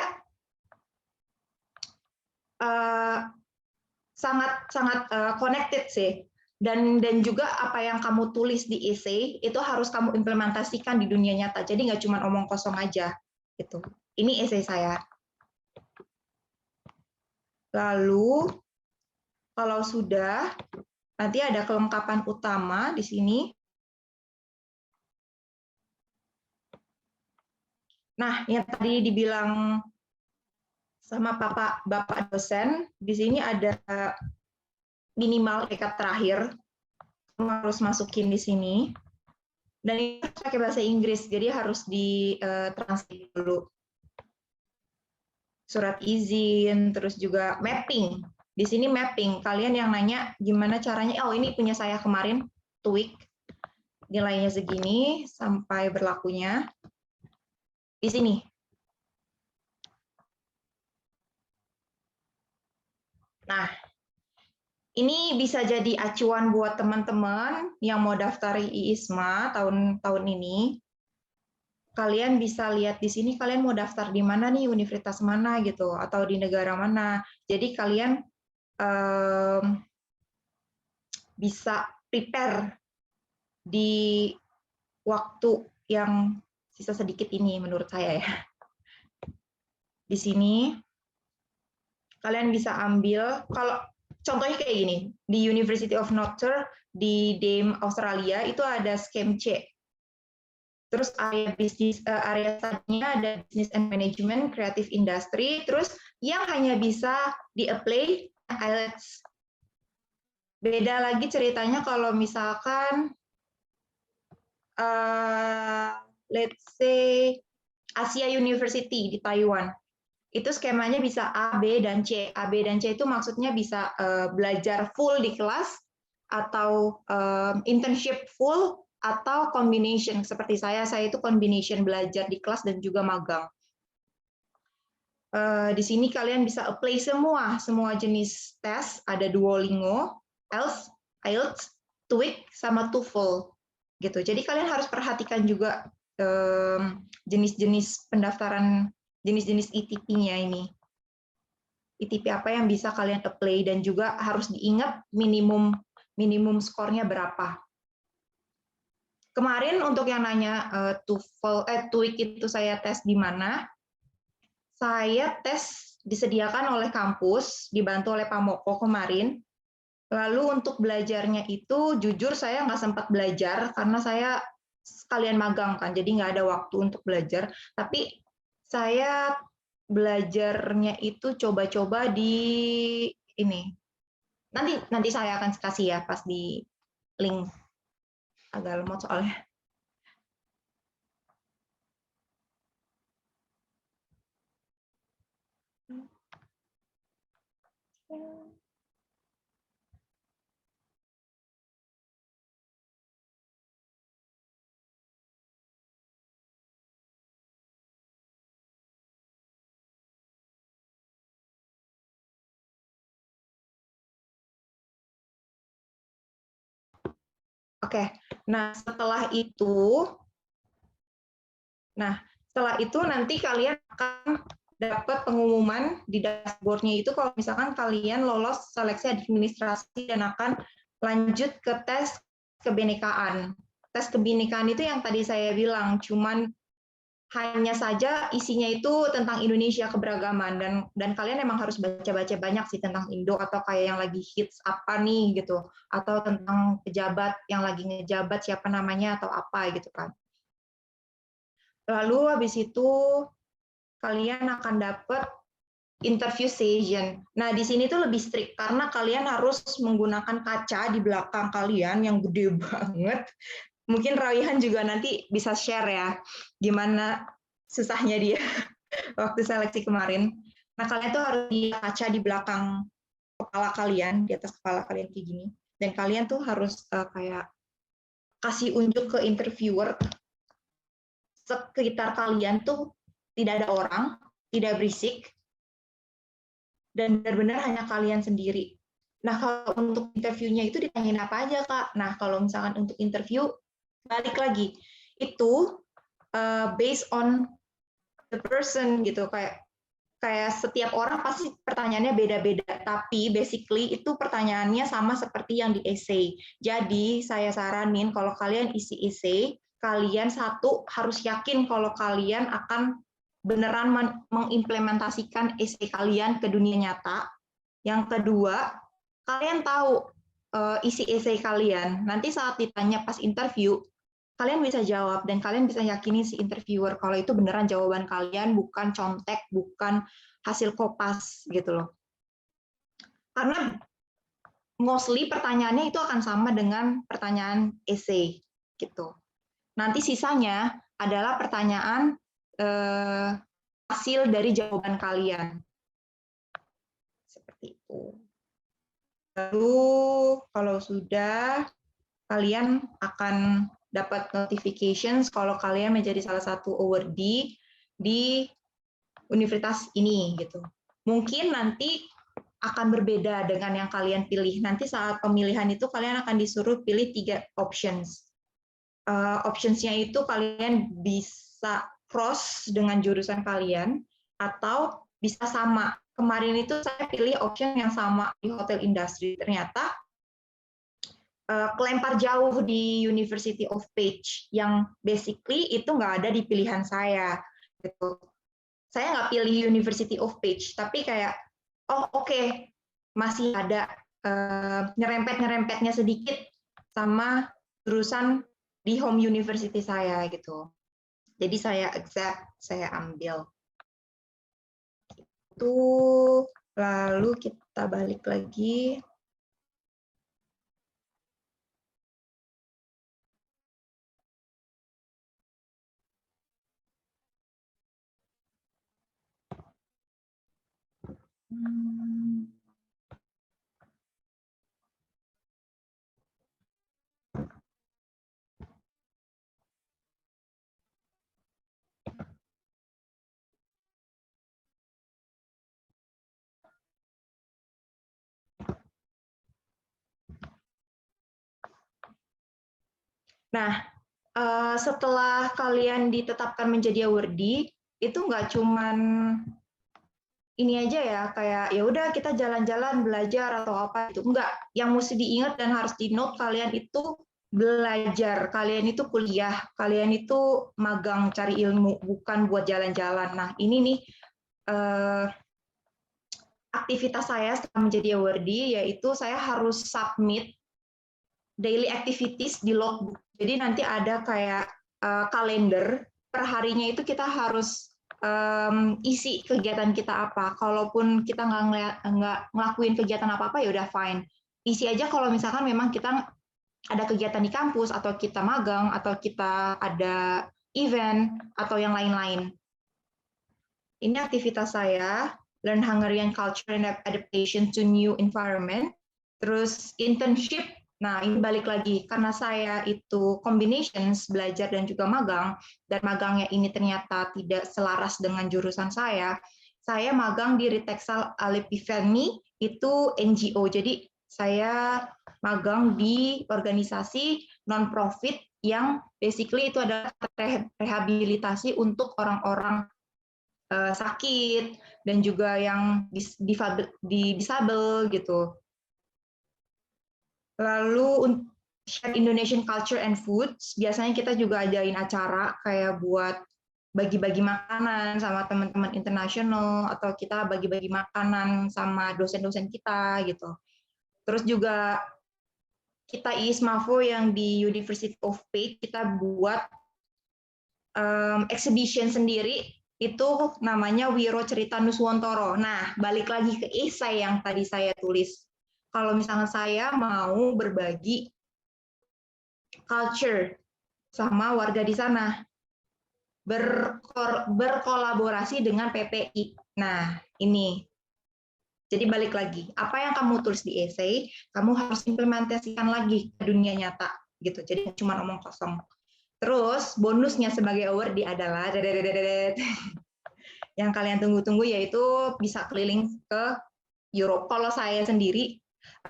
sangat connected sih. Dan juga apa yang kamu tulis di essay itu harus kamu implementasikan di dunia nyata. Jadi nggak cuma omong kosong aja gitu. Ini essay saya. Lalu kalau sudah, nanti ada kelengkapan utama di sini. Nah, yang tadi dibilang sama Bapak dosen, di sini ada minimal ikat terakhir, kamu harus masukin di sini. Dan ini pakai bahasa Inggris, jadi harus ditranslate dulu. Surat izin, terus juga mapping. Di sini mapping, kalian yang nanya gimana caranya, oh ini punya saya kemarin, TOEIC, nilainya segini, sampai berlakunya. Di sini. Nah, ini bisa jadi acuan buat teman-teman yang mau daftar IISMA tahun ini. Kalian bisa lihat di sini, kalian mau daftar di mana nih, universitas mana gitu, atau di negara mana. Jadi kalian bisa prepare di waktu yang sisa sedikit ini menurut saya ya. Di sini kalian bisa ambil, kalau contohnya kayak gini, di University of Notre di Dame Australia itu ada SCAMM C. Terus area bisnis, area studinya ada Business and Management, Creative Industry, terus yang hanya bisa di-apply IELTS. Beda lagi ceritanya kalau misalkan let's say Asia University di Taiwan. Itu skemanya bisa A, B, dan C. A, B, dan C itu maksudnya bisa belajar full di kelas, atau internship full, atau combination seperti saya itu combination belajar di kelas dan juga magang. Di sini kalian bisa apply semua jenis tes, ada Duolingo, IELTS, TOEIC, sama TOEFL gitu. Jadi kalian harus perhatikan juga jenis-jenis pendaftaran, jenis-jenis ITP-nya ini. ITP apa yang bisa kalian apply, dan juga harus diingat minimum skornya berapa. Kemarin untuk yang nanya TOEIC itu saya tes di mana? Saya tes disediakan oleh kampus, dibantu oleh Pak Moko kemarin. Lalu untuk belajarnya itu, jujur saya nggak sempat belajar karena saya sekalian magang kan, jadi nggak ada waktu untuk belajar. Tapi saya belajarnya itu coba-coba di ini. Nanti saya akan kasih ya pas di link. Agak lemot soalnya. Oke, nah setelah itu nanti kalian akan dapat pengumuman di dashboard-nya itu kalau misalkan kalian lolos seleksi administrasi dan akan lanjut ke tes kebinekaan. Tes kebinekaan itu yang tadi saya bilang, cuman hanya saja isinya itu tentang Indonesia keberagaman, dan kalian emang harus baca-baca banyak sih tentang Indo, atau kayak yang lagi hits apa nih gitu, atau tentang pejabat yang lagi ngejabat siapa namanya atau apa gitu kan. Lalu habis itu kalian akan dapat interview session. Nah, di sini tuh lebih strict karena kalian harus menggunakan kaca di belakang kalian yang gede banget. Mungkin Raihan juga nanti bisa share ya, gimana susahnya dia waktu seleksi kemarin. Nah, kalian tuh harus di kaca di belakang kepala kalian, di atas kepala kalian kayak gini. Dan kalian tuh harus kayak kasih unjuk ke interviewer, sekitar kalian tuh tidak ada orang, tidak berisik, dan benar-benar hanya kalian sendiri. Nah, kalau untuk interviewnya itu ditanyain apa aja, Kak? Nah, kalau misalkan untuk interview, balik lagi, itu based on the person gitu, kayak setiap orang pasti pertanyaannya beda-beda, tapi basically itu pertanyaannya sama seperti yang di essay. Jadi saya saranin kalau kalian isi essay, kalian satu harus yakin kalau kalian akan beneran mengimplementasikan essay kalian ke dunia nyata. Yang kedua, kalian tahu isi essay kalian. Nanti saat ditanya pas interview, kalian bisa jawab dan kalian bisa yakini si interviewer kalau itu beneran jawaban kalian, bukan contek, bukan hasil kopas gitu loh. Karena mostly pertanyaannya itu akan sama dengan pertanyaan essay gitu. Nanti sisanya adalah pertanyaan hasil dari jawaban kalian. Seperti itu. Lalu kalau sudah, kalian akan dapat notifications kalau kalian menjadi salah satu awardee di universitas ini gitu. Mungkin nanti akan berbeda dengan yang kalian pilih. Nanti saat pemilihan itu kalian akan disuruh pilih 3 options. Optionsnya itu kalian bisa cross dengan jurusan kalian atau bisa sama. Kemarin itu saya pilih option yang sama di hotel industry. Ternyata kelempar jauh di University of Page, yang basically itu nggak ada di pilihan saya. Gitu. Saya nggak pilih University of Page, tapi kayak, oh oke, masih ada nyerempet-nyerempetnya sedikit sama jurusan di home university saya gitu. Jadi saya accept, saya ambil. Itu lalu kita balik lagi. Nah, setelah kalian ditetapkan menjadi awardee, itu nggak cuman ini aja ya, kayak ya udah kita jalan-jalan belajar atau apa itu. Enggak, yang mesti diingat dan harus di-note kalian itu belajar, kalian itu kuliah, kalian itu magang cari ilmu, bukan buat jalan-jalan. Nah, ini nih aktivitas saya setelah menjadi awardee, yaitu saya harus submit daily activities di logbook. Jadi nanti ada kayak kalender, per harinya itu kita harus isi kegiatan kita apa. Kalaupun kita nggak ngelakuin kegiatan apa-apa, ya udah fine. Isi aja kalau misalkan memang kita ada kegiatan di kampus, atau kita magang, atau kita ada event, atau yang lain-lain. Ini aktivitas saya, learn Hungarian culture and adaptation to new environment. Terus internship, nah ini balik lagi, karena saya itu combinations, belajar dan juga magang, dan magangnya ini ternyata tidak selaras dengan jurusan saya magang di Ritexal Alepifeni, itu NGO, jadi saya magang di organisasi non-profit yang basically itu adalah rehabilitasi untuk orang-orang sakit, dan juga yang disabel gitu. Lalu share Indonesian culture and foods, biasanya kita juga adain acara kayak buat bagi-bagi makanan sama teman-teman internasional, atau kita bagi-bagi makanan sama dosen-dosen kita gitu. Terus juga kita ISMAFO yang di University of Page, kita buat exhibition sendiri, itu namanya Wiro Cerita Nuswantara. Nah, balik lagi ke esai yang tadi saya tulis. Kalau misalnya saya mau berbagi culture sama warga di sana, berkolaborasi dengan PPI. Nah, ini. Jadi balik lagi, apa yang kamu tulis di esai, kamu harus implementasikan lagi ke dunia nyata, gitu. Jadi cuma omong kosong. Terus bonusnya sebagai awardee adalah yang kalian tunggu-tunggu, yaitu bisa keliling ke Europe. Kalau saya sendiri,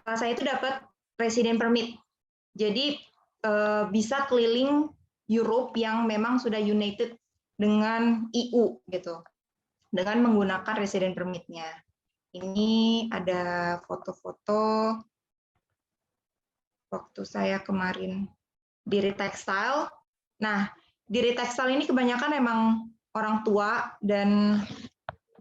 saya itu dapat resident permit. Jadi bisa keliling Europe yang memang sudah united dengan EU gitu, dengan menggunakan resident permit-nya. Ini ada foto-foto waktu saya kemarin di Ritexal. Nah, di Ritexal ini kebanyakan emang orang tua dan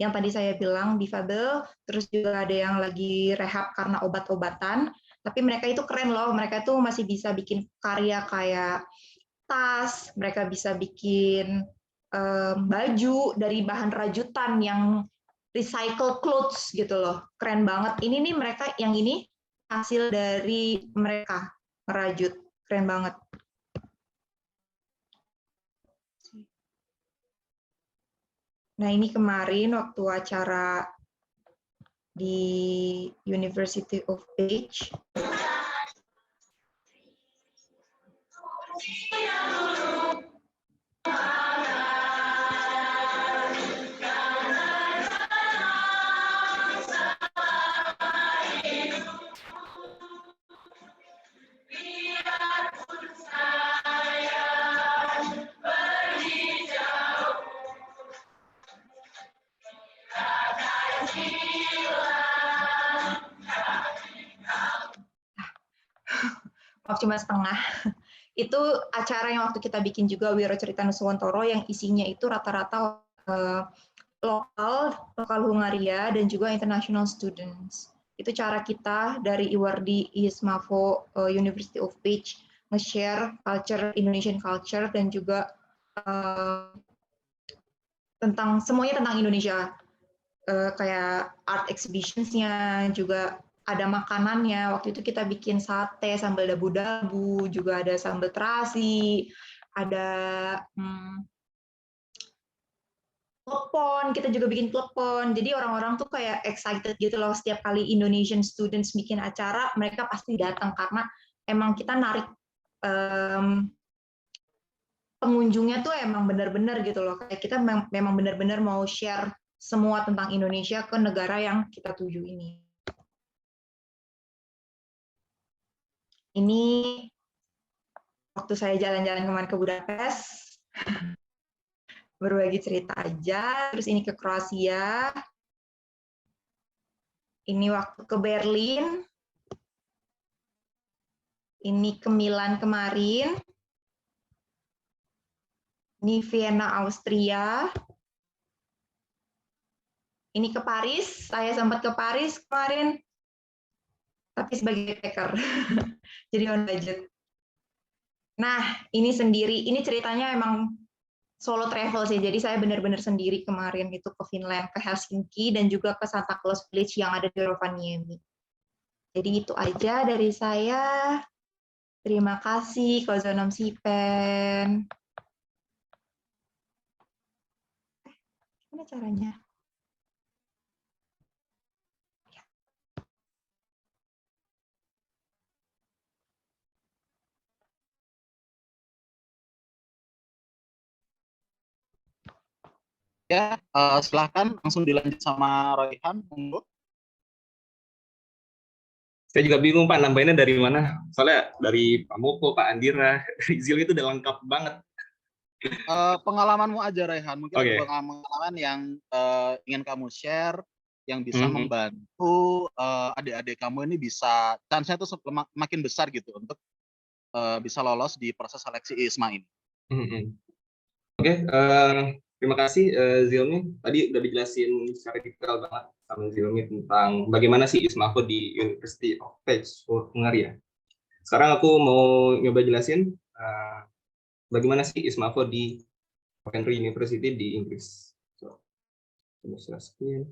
yang tadi saya bilang difabel, terus juga ada yang lagi rehab karena obat-obatan, tapi mereka itu keren loh, mereka itu masih bisa bikin karya kayak tas, mereka bisa bikin baju dari bahan rajutan yang recycle clothes gitu loh, keren banget. Ini nih mereka, yang ini hasil dari mereka merajut, keren banget. Nah, ini kemarin waktu acara di University of Page. Maaf, cuma setengah. Itu acara yang waktu kita bikin juga, Wiro Cerita Nuswantara, yang isinya itu rata-rata lokal Hungaria dan juga international students. Itu cara kita dari Iwardi ISMAFO University of Page nge-share culture, Indonesian culture, dan juga tentang semuanya tentang Indonesia, kayak art exhibitions-nya, juga ada makanannya. Waktu itu kita bikin sate, sambal dabu-dabu, juga ada sambal terasi, ada klepon, kita juga bikin klepon. Jadi orang-orang tuh kayak excited gitu loh, setiap kali Indonesian students bikin acara, mereka pasti datang karena emang kita narik pengunjungnya tuh emang benar-benar gitu loh. Kayak kita memang benar-benar mau share semua tentang Indonesia ke negara yang kita tuju ini. Ini waktu saya jalan-jalan kemarin ke Budapest. Berbagi cerita aja. Terus ini ke Kroasia. Ini waktu ke Berlin. Ini ke Milan kemarin. Ini Vienna, Austria. Ini ke Paris. Saya sempat ke Paris kemarin. Tapi sebagai backer. Jadi on budget. Nah, ini sendiri. Ini ceritanya emang solo travel sih. Jadi saya benar-benar sendiri kemarin itu ke Finland, ke Helsinki, dan juga ke Santa Claus Village yang ada di Rovaniemi. Jadi itu aja dari saya. Terima kasih, Kozonom Sipen. Gimana caranya? Ya, silahkan langsung dilanjut sama Royhan, monggo. Saya juga bingung Pak, nambahinnya dari mana? Soalnya dari Pak Moko, Pak Andira, dari Zil itu udah lengkap banget. Pengalamanmu aja, Raihan. Mungkin Oke. ada pengalaman yang ingin kamu share, yang bisa Mhm. membantu adik-adik kamu ini bisa, chance-nya tuh makin besar gitu untuk bisa lolos di proses seleksi ISMA ini. Mhm. Oke, terima kasih Zilmi. Tadi udah dijelasin secara detail banget sama Zilmi tentang bagaimana sih ISMAFO di University of Hungaria. Sekarang aku mau nyoba jelasin bagaimana sih ISMAFO di Coventry University di Inggris. So, coba share screen.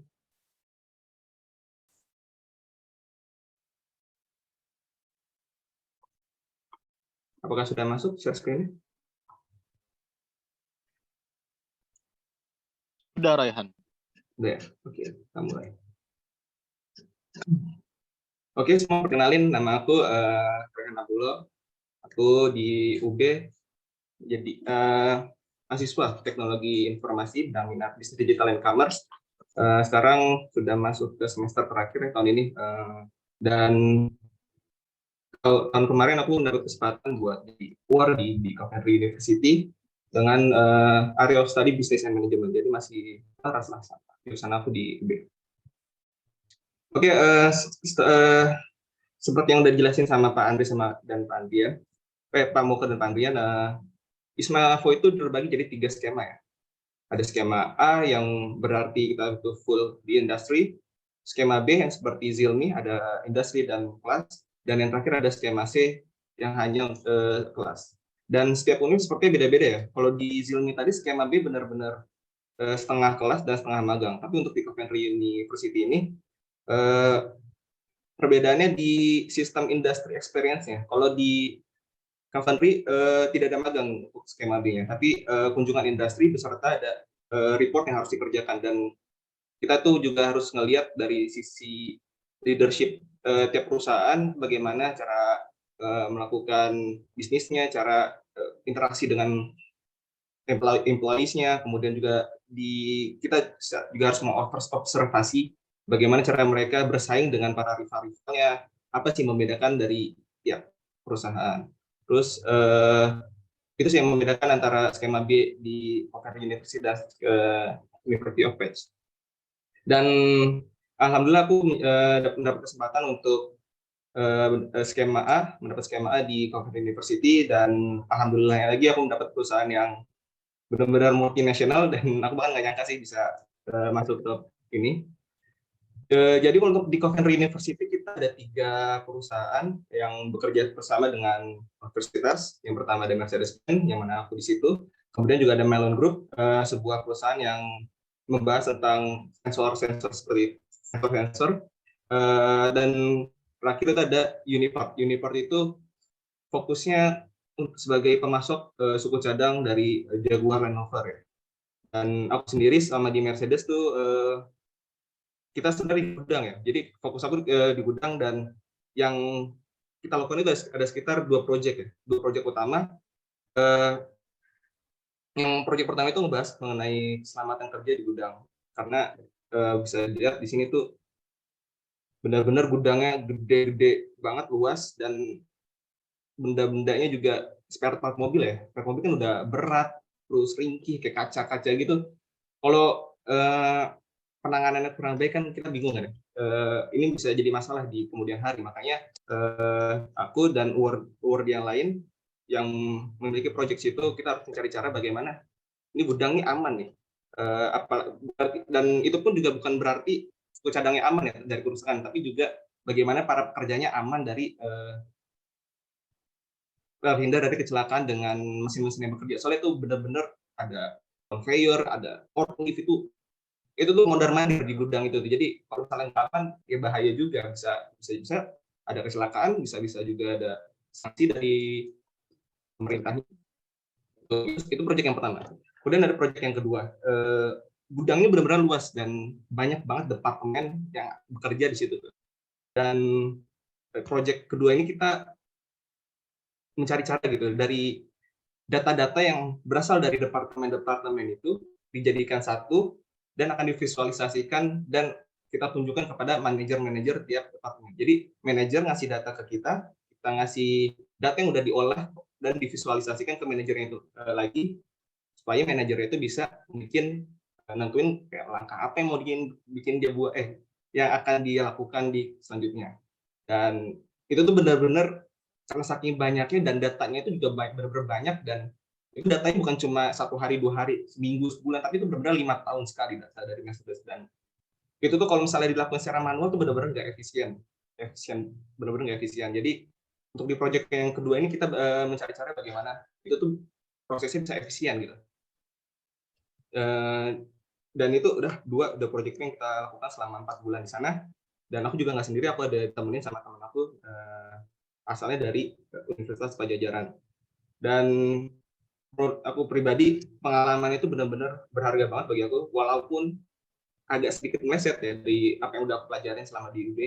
Apakah sudah masuk share screen? Udah, Raihan. Udah, oke, kita mulai. Oke, semua perkenalin, nama aku Rehan Abdullah. Aku di UB jadi mahasiswa teknologi informasi bidang minat bisnis digital and commerce. Sekarang sudah masuk ke semester terakhir tahun ini, dan tahun kemarin aku mendapat kesempatan buat di UAR di Coventry University dengan area of study business and management. Jadi masih rasa-rasa jurusan aku di UB. Oke, seperti yang udah dijelasin sama Pak Andri dan Pak Andrian, Pak Moko dan Pak Andrian, ISMAFO itu terbagi jadi 3 skema ya. Ada skema A yang berarti kita itu full di industri, skema B yang seperti Zilmi ada industri dan kelas, dan yang terakhir ada skema C yang hanya kelas. Dan setiap unit sepertinya beda-beda ya. Kalau di Zilmi tadi skema B benar-benar setengah kelas dan setengah magang. Tapi untuk di Coventry University ini perbedaannya di sistem industry experience-nya. Kalau di Coventry tidak ada magang untuk skema B-nya, tapi kunjungan industri beserta ada report yang harus dikerjakan, dan kita tuh juga harus ngelihat dari sisi leadership tiap perusahaan bagaimana cara melakukan bisnisnya, cara interaksi dengan employees-nya, kemudian juga kita juga harus mengobservasi bagaimana cara mereka bersaing dengan para rival-rivalnya, apa sih membedakan dari tiap perusahaan. Terus itu sih yang membedakan antara skema B di Coventry University dan University of Page. Dan alhamdulillah aku mendapat kesempatan untuk mendapat skema A di Coventry University, dan alhamdulillah lagi aku mendapat perusahaan yang benar-benar multinasional, dan aku bahkan nggak nyangka sih bisa masuk ke ini. Jadi untuk di Coventry University kita ada 3 perusahaan yang bekerja bersama dengan universitas. Yang pertama ada Mercedes-Benz, yang mana aku di situ. Kemudian juga ada Melon Group, sebuah perusahaan yang membahas tentang sensor-sensor seperti sensor-sensor. Dan terakhir itu ada Unipart. Unipart itu fokusnya sebagai pemasok suku cadang dari Jaguar Land Rover ya. Dan aku sendiri sama di Mercedes tuh kita sedang di gudang ya. Jadi fokus aku di gudang, dan yang kita lakukan itu ada sekitar 2 proyek ya. 2 proyek utama. Yang proyek pertama itu ngebahas mengenai keselamatan kerja di gudang. Karena bisa dilihat di sini tuh benar-benar gudangnya gede-gede banget, luas, dan benda-bendanya juga spare part mobil ya. Spare mobil kan udah berat, terus ringkih kayak kaca-kaca gitu. Kalau penanganannya kurang baik kan kita bingung kan. Ini bisa jadi masalah di kemudian hari. Makanya aku dan award yang lain yang memiliki project situ, kita harus mencari cara bagaimana ini gudang ini aman nih. Dan itu pun juga bukan berarti suku cadangnya aman ya dari kerusakan, tapi juga bagaimana para pekerjanya aman dari terhindar dari kecelakaan dengan mesin-mesin yang bekerja. Soalnya itu benar-benar ada conveyor, ada forklift itu tuh mondar-mandir di gudang itu. Jadi kalau salah aman ya bahaya juga, bisa ada kecelakaan, bisa juga ada sanksi dari pemerintah. Itu proyek yang pertama. Kemudian ada proyek yang kedua. Gudangnya benar-benar luas dan banyak banget departemen yang bekerja di situ. Dan proyek kedua ini kita mencari cara gitu dari data-data yang berasal dari departemen-departemen itu dijadikan satu dan akan divisualisasikan dan kita tunjukkan kepada manajer-manajer tiap departemen. Jadi manajer ngasih data ke kita ngasih data yang udah diolah dan divisualisasikan ke manajernya itu lagi, supaya manajernya itu bisa nentuin kayak langkah apa yang mau bikin dia yang akan dia lakukan di selanjutnya. Dan itu tuh benar-benar karena saking banyaknya dan datanya itu juga benar-benar banyak, dan itu datanya bukan cuma 1 hari 2 hari, seminggu, sebulan, tapi itu benar-benar 5 tahun sekali data dari Mercedes. Dan itu tuh kalau misalnya dilakukan secara manual tuh benar-benar nggak efisien, benar-benar nggak efisien. Jadi untuk di proyek yang kedua ini kita mencari cara bagaimana itu tuh prosesnya bisa efisien gitu. Dan itu udah proyek yang kita lakukan selama 4 bulan di sana. Dan aku juga nggak sendiri, aku ada temenin sama teman aku asalnya dari Universitas Pajajaran. Dan menurut aku pribadi pengalaman itu benar-benar berharga banget bagi aku, walaupun agak sedikit meleset ya dari apa yang udah aku pelajarin selama di UB.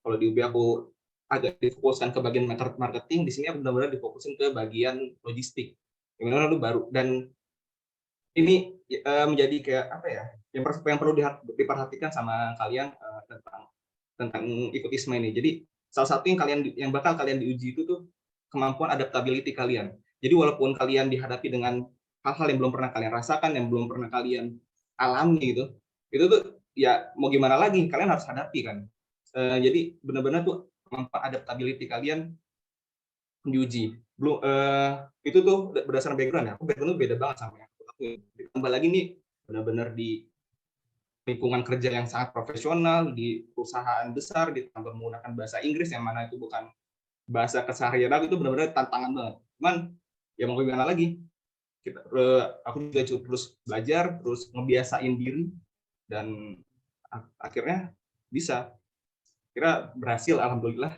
Kalau di UB aku agak difokuskan ke bagian marketing, di sini aku benar-benar difokusin ke bagian logistik. Yang benar-benar baru, dan ini menjadi kayak apa ya, yang perlu diperhatikan sama kalian tentang ikut ISMA ini. Jadi salah satu yang bakal kalian diuji itu tuh kemampuan adaptability kalian. Jadi walaupun kalian dihadapi dengan hal-hal yang belum pernah kalian rasakan, yang belum pernah kalian alami gitu, itu tuh ya mau gimana lagi, kalian harus hadapi kan. Jadi benar-benar tuh kemampuan adaptability kalian diuji. Itu tuh berdasarkan background ya. Aku background tuh beda banget sama yang aku. Ditambah lagi nih benar-benar di lingkungan kerja yang sangat profesional, di perusahaan besar, ditambah menggunakan bahasa Inggris yang mana itu bukan bahasa keseharian aku, itu benar-benar tantangan banget. Cuman ya mau gimana lagi, aku juga terus belajar, terus ngebiasain diri, dan akhirnya bisa. Kira berhasil, alhamdulillah,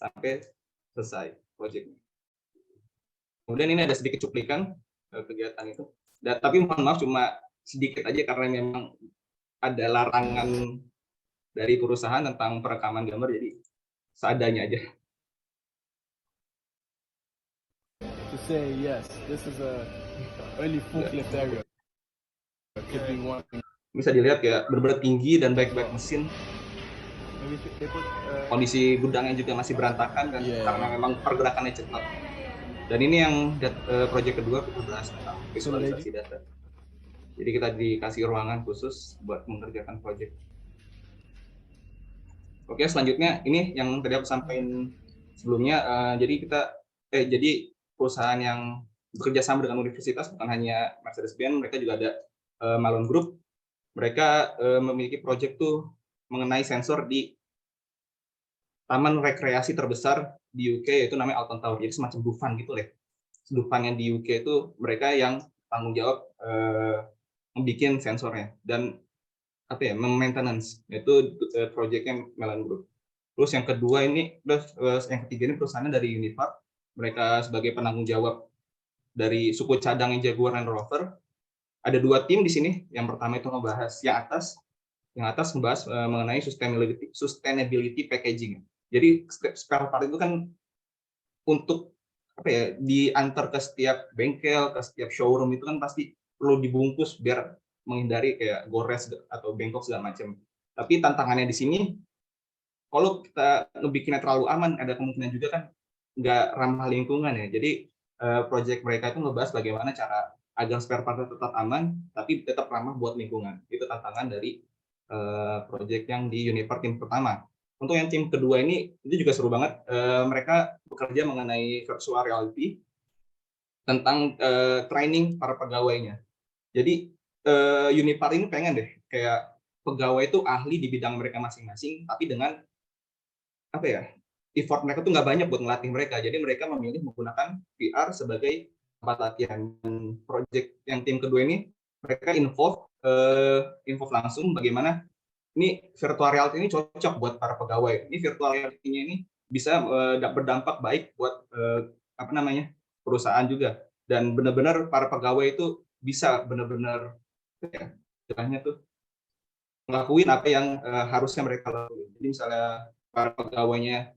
sampai selesai proyeknya. Kemudian ini ada sedikit cuplikan kegiatan itu. Tapi mohon maaf cuma sedikit aja karena memang ada larangan dari perusahaan tentang perekaman gambar, jadi seadanya aja. To say yes, this is a early forklift area. Could be one. Bisa dilihat ya benar-benar tinggi dan baik-baik mesin. Kondisi gudangnya juga masih berantakan kan, karena memang pergerakannya cepat. Dan ini yang proyek kedua kita bahas tentang visualisasi data. Jadi kita dikasih ruangan khusus buat mengerjakan proyek. Oke, selanjutnya ini yang tadi aku sampaikan sebelumnya. Jadi perusahaan yang bekerja sama dengan universitas, bukan hanya Mercedes-Benz, mereka juga ada Malone Group. Mereka memiliki proyek tuh mengenai sensor di taman rekreasi terbesar di UK, yaitu namanya Alton Tower. Jadi semacam Dufan gitu lah. Dufan yang di UK itu mereka yang tanggung jawab membuat sensornya dan maintenance, yaitu proyeknya Malone Group. Terus yang kedua ini, yang ketiga ini perusahaannya dari Univar. Mereka sebagai penanggung jawab dari suku cadangnya Jaguar Land Rover. Ada 2 tim di sini. Yang pertama itu ngebahas yang atas membahas mengenai sustainability packaging. Jadi spare part itu kan untuk diantar ke setiap bengkel, ke setiap showroom itu kan pasti perlu dibungkus biar menghindari kayak gores atau bengkok segala macam. Tapi tantangannya di sini, kalau kita ngebikinnya terlalu aman, ada kemungkinan juga kan nggak ramah lingkungan ya. Jadi project mereka itu ngebahas bagaimana cara agar spare part tetap aman, tapi tetap ramah buat lingkungan. Itu tantangan dari project yang di Uniper tim pertama. Untuk yang tim kedua ini, itu juga seru banget. Mereka bekerja mengenai virtual reality tentang training para pegawainya. Jadi Unipar ini pengen deh kayak pegawai itu ahli di bidang mereka masing-masing, tapi dengan apa ya, effort mereka tuh nggak banyak buat ngelatih mereka. Jadi mereka memilih menggunakan VR sebagai tempat latihan. Dan project yang tim kedua ini mereka involve langsung bagaimana ini virtual reality ini cocok buat para pegawai. Ini virtual reality-nya ini bisa berdampak baik buat apa namanya, perusahaan juga. Dan benar-benar para pegawai itu bisa benar-benar ya, istilahnya tuh ngelakuin apa yang harusnya mereka lakuin. Jadi misalnya para pegawainya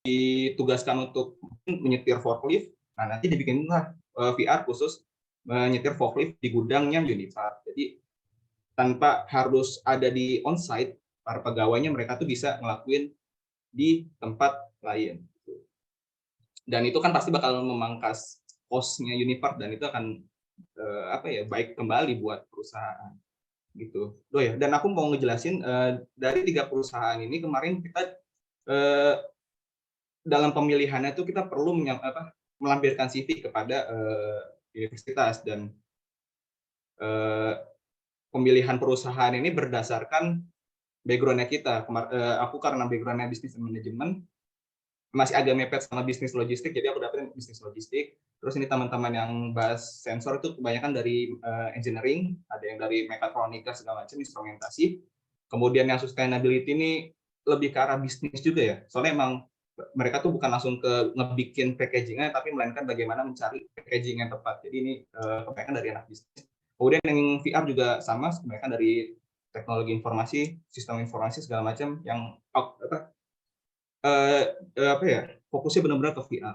ditugaskan untuk menyetir forklift, nah nanti dibikinlah VR khusus menyetir forklift di gudangnya Unipar. Jadi tanpa harus ada di onsite, para pegawainya mereka tuh bisa ngelakuin di tempat lain. Dan itu kan pasti bakal memangkas cost-nya Unipar dan itu akan apa ya, baik kembali buat perusahaan gitu. Ya. Dan aku mau ngejelasin dari 3 perusahaan ini kemarin kita dalam pemilihannya itu kita perlu melampirkan CV kepada universitas dan pemilihan perusahaan ini berdasarkan background-nya kita. Aku karena background-nya bisnis manajemen masih agak mepet sama bisnis logistik, jadi aku dapetin bisnis logistik. Terus ini teman-teman yang bahas sensor itu kebanyakan dari engineering, ada yang dari mekatronika segala macam, instrumentasi. Kemudian yang sustainability ini lebih ke arah bisnis juga ya. Soalnya emang mereka tuh bukan langsung ke ngebikin packaging-nya, tapi melainkan bagaimana mencari packaging yang tepat. Jadi ini kebanyakan dari anak bisnis. Kemudian yang VR juga sama, kebanyakan dari teknologi informasi, sistem informasi segala macam yang fokusnya benar-benar ke VR.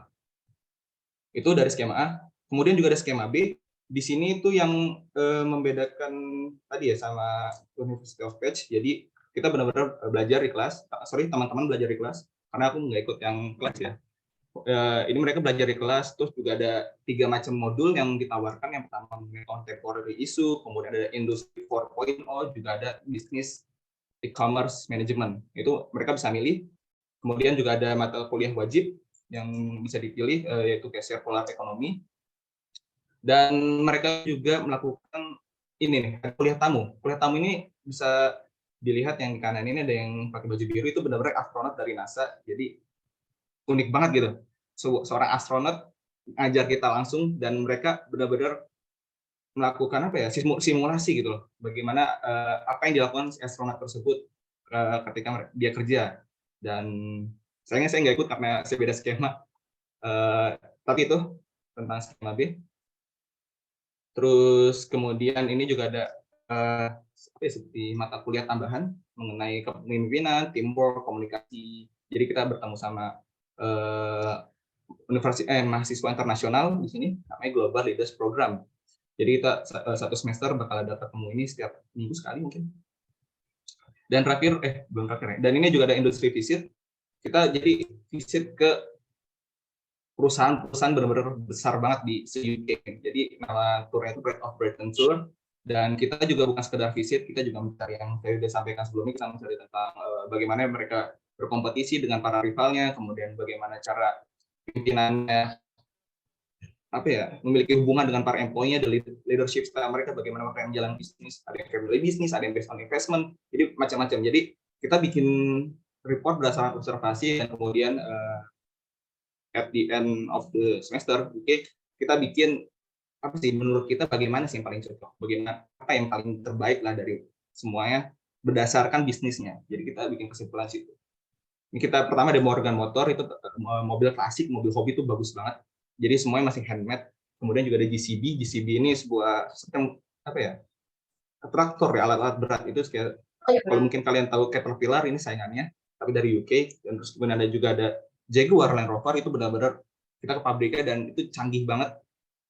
Itu dari skema A. Kemudian juga ada skema B. Di sini itu yang membedakan tadi ya sama University of Page. Jadi kita benar-benar belajar di kelas. Teman-teman belajar di kelas. Karena aku nggak ikut yang kelas ya. Ini mereka belajar di kelas. Terus juga ada 3 macam modul yang ditawarkan. Yang pertama contemporary issue, kemudian ada industry 4.0, juga ada business e-commerce management. Itu mereka bisa milih. Kemudian juga ada mata kuliah wajib yang bisa dipilih, yaitu kayak circular economy. Dan mereka juga melakukan ini nih, kuliah tamu. Kuliah tamu ini bisa dilihat yang di kanan ini ada yang pakai baju biru, itu benar-benar astronot dari NASA. Jadi unik banget gitu. Seorang astronot ngajar kita langsung dan mereka benar-benar melakukan apa ya, simulasi gitu loh. Bagaimana apa yang dilakukan astronot tersebut ketika dia kerja. Dan sayangnya saya nggak ikut karena saya beda skema. Tapi itu tentang skema B. Terus kemudian ini juga ada seperti mata kuliah tambahan mengenai kepemimpinan, teamwork, komunikasi. Jadi kita bertemu sama mahasiswa internasional di sini, namanya Global Leaders Program. Jadi kita satu semester bakal ada ketemu ini setiap minggu sekali mungkin. Dan belum terakhir ya. Dan ini juga ada industry visit. Kita jadi visit ke perusahaan-perusahaan benar-benar besar banget di UK. Jadi nama tournya itu Bread of Britain Tour. Dan kita juga bukan sekedar visit, kita juga mencari yang saya sudah sampaikan sebelumnya, kita mencari tentang bagaimana mereka berkompetisi dengan para rivalnya, kemudian bagaimana cara pimpinannya memiliki hubungan dengan para employee-nya, the leadership style mereka, bagaimana mereka menjalankan bisnis, ada yang family business, ada yang based on investment, jadi macam-macam. Jadi kita bikin report berdasarkan observasi dan kemudian at the end of the semester, kita bikin menurut kita bagaimana sih yang paling cocok, bagaimana apa yang paling terbaik lah dari semuanya berdasarkan bisnisnya. Jadi kita bikin kesimpulan situ. Ini kita pertama ada Morgan Motor, itu mobil klasik, mobil hobi itu bagus banget. Jadi semuanya masih handmade. Kemudian juga ada GCB. GCB ini sebuah sistem traktor ya, alat-alat berat itu kayak kalau mungkin kalian tahu Caterpillar, ini saingannya, tapi dari UK. Dan terus kemudian ada juga ada Jaguar Land Rover, itu benar-benar kita ke pabriknya dan itu canggih banget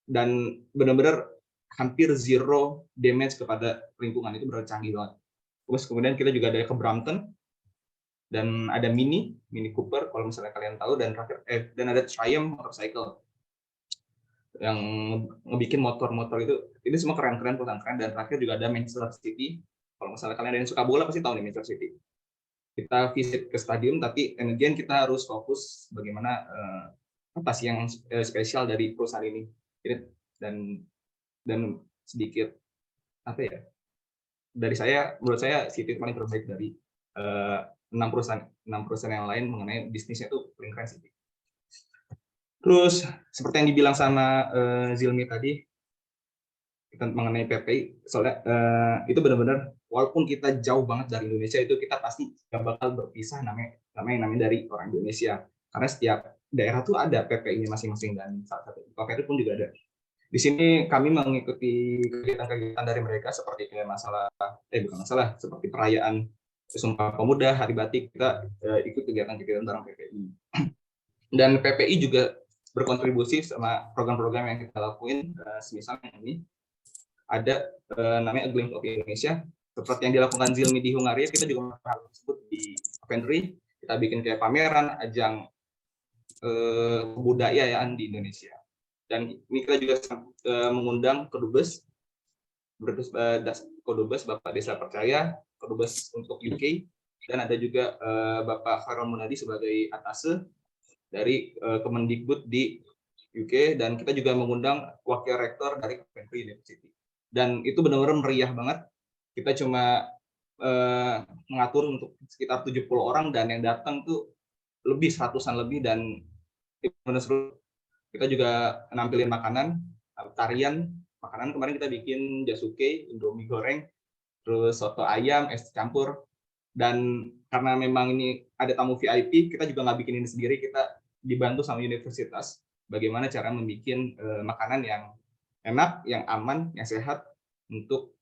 dan benar-benar hampir zero damage kepada lingkungan, itu benar canggih banget. Terus kemudian kita juga ada ke Brampton. dan ada Mini Cooper kalau misalnya kalian tahu, dan dan ada Triumph motorcycle yang ngebikin motor-motor itu semua keren-keren, perusahaan keren. Dan terakhir juga ada Manchester City. Kalau misalnya kalian ada yang suka bola pasti tahu nih Manchester City. Kita visit ke stadium, tapi kemudian kita harus fokus bagaimana apa sih yang spesial dari perusahaan ini. Dan sedikit apa ya, menurut saya City paling terbaik dari 6 perusahaan yang lain mengenai bisnisnya itu paling keren City. Terus seperti yang dibilang sama Zilmi tadi mengenai PPI, soalnya itu benar-benar walaupun kita jauh banget dari Indonesia, itu kita pasti nggak bakal berpisah namanya dari orang Indonesia, karena setiap daerah tuh ada PPI-nya masing-masing, dan salah satu PPI pun juga ada. Di sini kami mengikuti kegiatan-kegiatan dari mereka seperti kayak seperti perayaan Sumpah Pemuda, Hari Batik, kita ikut kegiatan-kegiatan bareng PPI. Dan PPI juga berkontribusi sama program-program yang kita lakuin, misalnya ini ada namanya A Glimpse of Indonesia, seperti yang dilakukan Zilmi di Hungaria. Kita juga melakukan hal tersebut di Coventry. Kita bikin kayak pameran, ajang kebudayaan di Indonesia. Dan ini kita juga mengundang Kedubes Bapak Desa Percaya, Kedubes untuk UK, dan ada juga Bapak Farhan Munadi sebagai atase dari Kemendikbud di UK, dan kita juga mengundang wakil rektor dari Coventry University. Dan itu benar-benar meriah banget. Kita cuma mengatur untuk sekitar 70 orang, dan yang datang tuh lebih 100-an lebih, dan itu benar seru. Kita juga nampilin makanan, tarian, makanan. Kemarin kita bikin jasuke, indomie goreng, terus soto ayam, es campur. Dan karena memang ini ada tamu VIP, kita juga nggak bikin ini sendiri, kita dibantu sama universitas bagaimana cara membuat makanan yang enak, yang aman, yang sehat untuk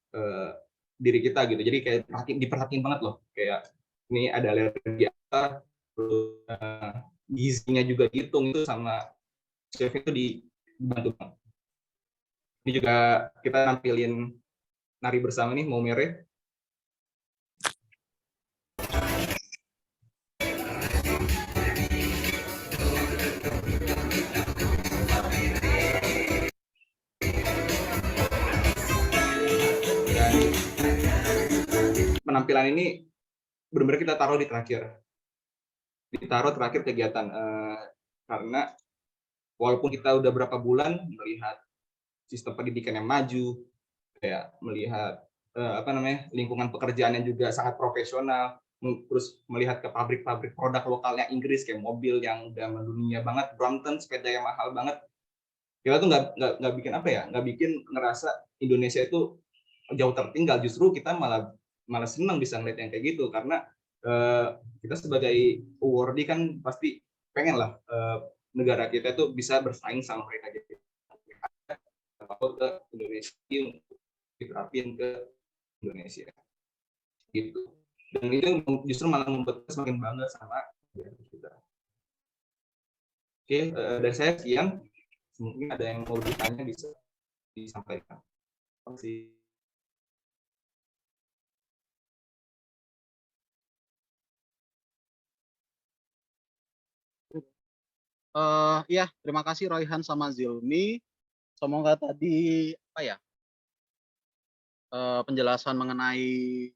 diri kita gitu. Jadi kayak diperhatiin banget loh, kayak ini ada alergi apa, gizinya juga dihitung itu sama chef itu dibantu banget. Ini juga kita nampilin nari bersama nih, mau mere. Penampilan ini benar-benar kita taruh di terakhir kegiatan, karena walaupun kita udah berapa bulan melihat sistem pendidikan yang maju, kayak melihat lingkungan pekerjaan yang juga sangat profesional, terus melihat ke pabrik-pabrik produk lokalnya Inggris kayak mobil yang udah mendunia banget, Brompton sepeda yang mahal banget, kita tuh nggak bikin ngerasa Indonesia itu jauh tertinggal. Justru kita malah senang bisa ngeliat yang kayak gitu, karena kita sebagai awardee kan pasti pengen lah negara kita itu bisa bersaing sama mereka, gitu. Ke Indonesia untuk diterapin ke Indonesia gitu. Dan itu justru malah membuat kita semakin bangga sama kita. Oke, dari saya sekian. Mungkin ada yang mau ditanya bisa disampaikan. Terima kasih. Ya, terima kasih Royhan sama Zilmi. Semoga tadi penjelasan mengenai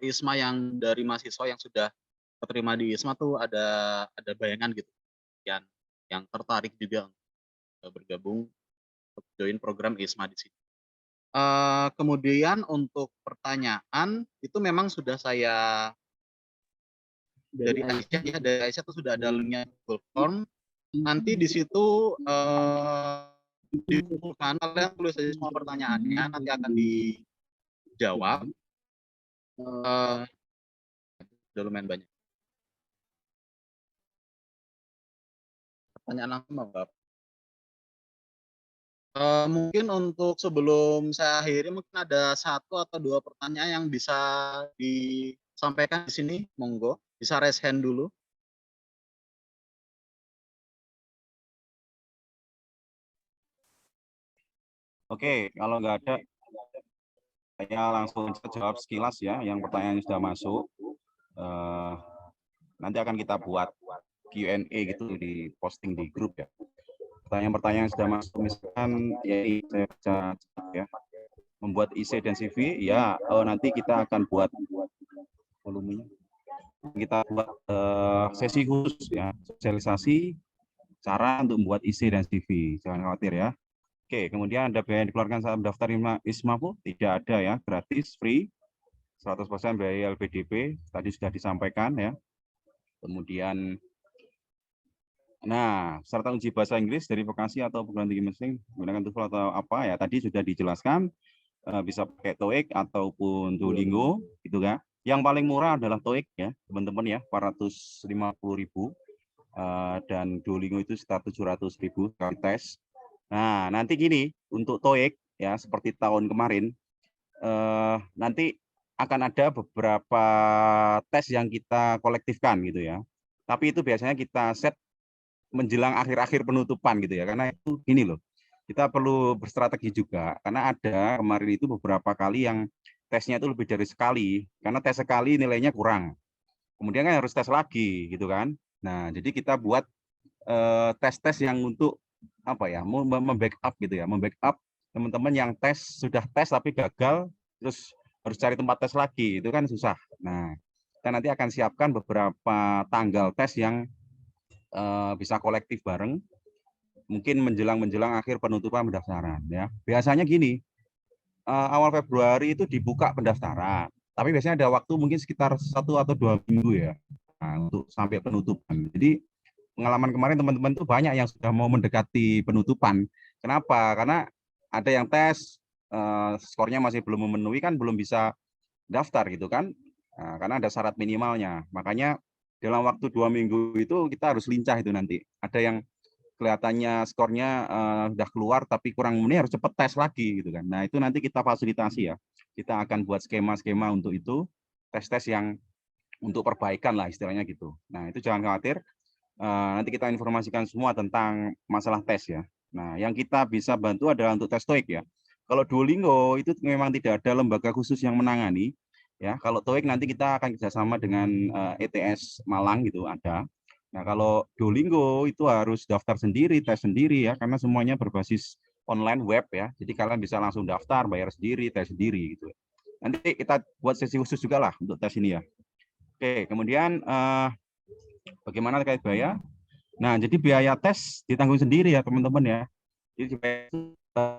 ISMA yang dari mahasiswa yang sudah keterima di ISMA tuh ada bayangan gitu, yang tertarik juga bergabung untuk join program ISMA di sini. Kemudian untuk pertanyaan itu memang sudah saya dari Aisyah itu sudah ada linknya Google Form. Nanti di situ dikumpulkan, kalian tulis saja semua pertanyaannya, nanti akan dijawab. Udah lumayan banyak. Pertanyaan langsung Bapak. Mungkin untuk sebelum saya akhiri, mungkin ada 1 atau 2 pertanyaan yang bisa disampaikan di sini. Monggo, bisa raise hand dulu. Oke, kalau nggak ada, saya langsung jawab sekilas ya, yang pertanyaannya sudah masuk. nanti akan kita buat Q&A gitu di posting di grup ya. Pertanyaan-pertanyaan yang sudah masuk, misalkan ya ini saya baca ya, membuat IC dan CV, ya nanti kita akan buat volumenya. Kita buat sesi khusus ya, sosialisasi cara untuk membuat IC dan CV, jangan khawatir ya. Oke, kemudian ada biaya yang dikeluarkan saat mendaftar ISMAFU? Tidak ada ya, gratis, free, 100% biaya LPDP, tadi sudah disampaikan ya. Kemudian, nah, serta uji bahasa Inggris dari vokasi atau perguruan tinggi masing menggunakan TOEFL atau apa ya, tadi sudah dijelaskan, bisa pakai TOEIC ataupun Duolingo, gitu kan. Yang paling murah adalah TOEIC ya, teman-teman ya, 450.000. Dan Duolingo itu sekitar 700.000 kali tes. Nah, nanti gini, untuk TOEIC ya seperti tahun kemarin, nanti akan ada beberapa tes yang kita kolektifkan gitu ya. Tapi itu biasanya kita set menjelang akhir-akhir penutupan gitu ya. Karena itu gini loh, kita perlu berstrategi juga. Karena ada kemarin itu beberapa kali yang tesnya itu lebih dari sekali. Karena tes sekali nilainya kurang. Kemudian kan harus tes lagi gitu kan. Nah, jadi kita buat tes-tes yang untuk apa ya, membackup gitu ya, membackup teman-teman yang sudah tes tapi gagal, terus harus cari tempat tes lagi, itu kan susah. Nah, kita nanti akan siapkan beberapa tanggal tes yang bisa kolektif bareng, mungkin menjelang akhir penutupan pendaftaran ya. Biasanya gini, awal Februari itu dibuka pendaftaran, tapi biasanya ada waktu mungkin sekitar 1 atau 2 minggu ya. Nah, untuk sampai penutupan. Jadi pengalaman kemarin teman-teman itu banyak yang sudah mau mendekati penutupan. Kenapa? Karena ada yang tes skornya masih belum memenuhi, kan belum bisa daftar gitu kan. Nah, karena ada syarat minimalnya. Makanya dalam waktu 2 minggu itu kita harus lincah itu nanti. Ada yang kelihatannya skornya udah keluar tapi kurang memenuhi, harus cepat tes lagi gitu kan. Nah, itu nanti kita fasilitasi ya. Kita akan buat skema-skema untuk itu, tes-tes yang untuk perbaikan lah istilahnya gitu. Nah, itu jangan khawatir. Nanti kita informasikan semua tentang masalah tes ya. Nah, yang kita bisa bantu adalah untuk tes TOEIC ya. Kalau Duolingo itu memang tidak ada lembaga khusus yang menangani ya. Kalau TOEIC nanti kita akan kerjasama dengan ETS Malang gitu ada. Nah, kalau Duolingo itu harus daftar sendiri, tes sendiri ya, karena semuanya berbasis online web ya. Jadi kalian bisa langsung daftar, bayar sendiri, tes sendiri gitu. Nanti kita buat sesi khusus juga lah untuk tes ini ya. Oke, kemudian bagaimana terkait biaya? Nah, jadi biaya tes ditanggung sendiri ya teman-teman ya. Jadi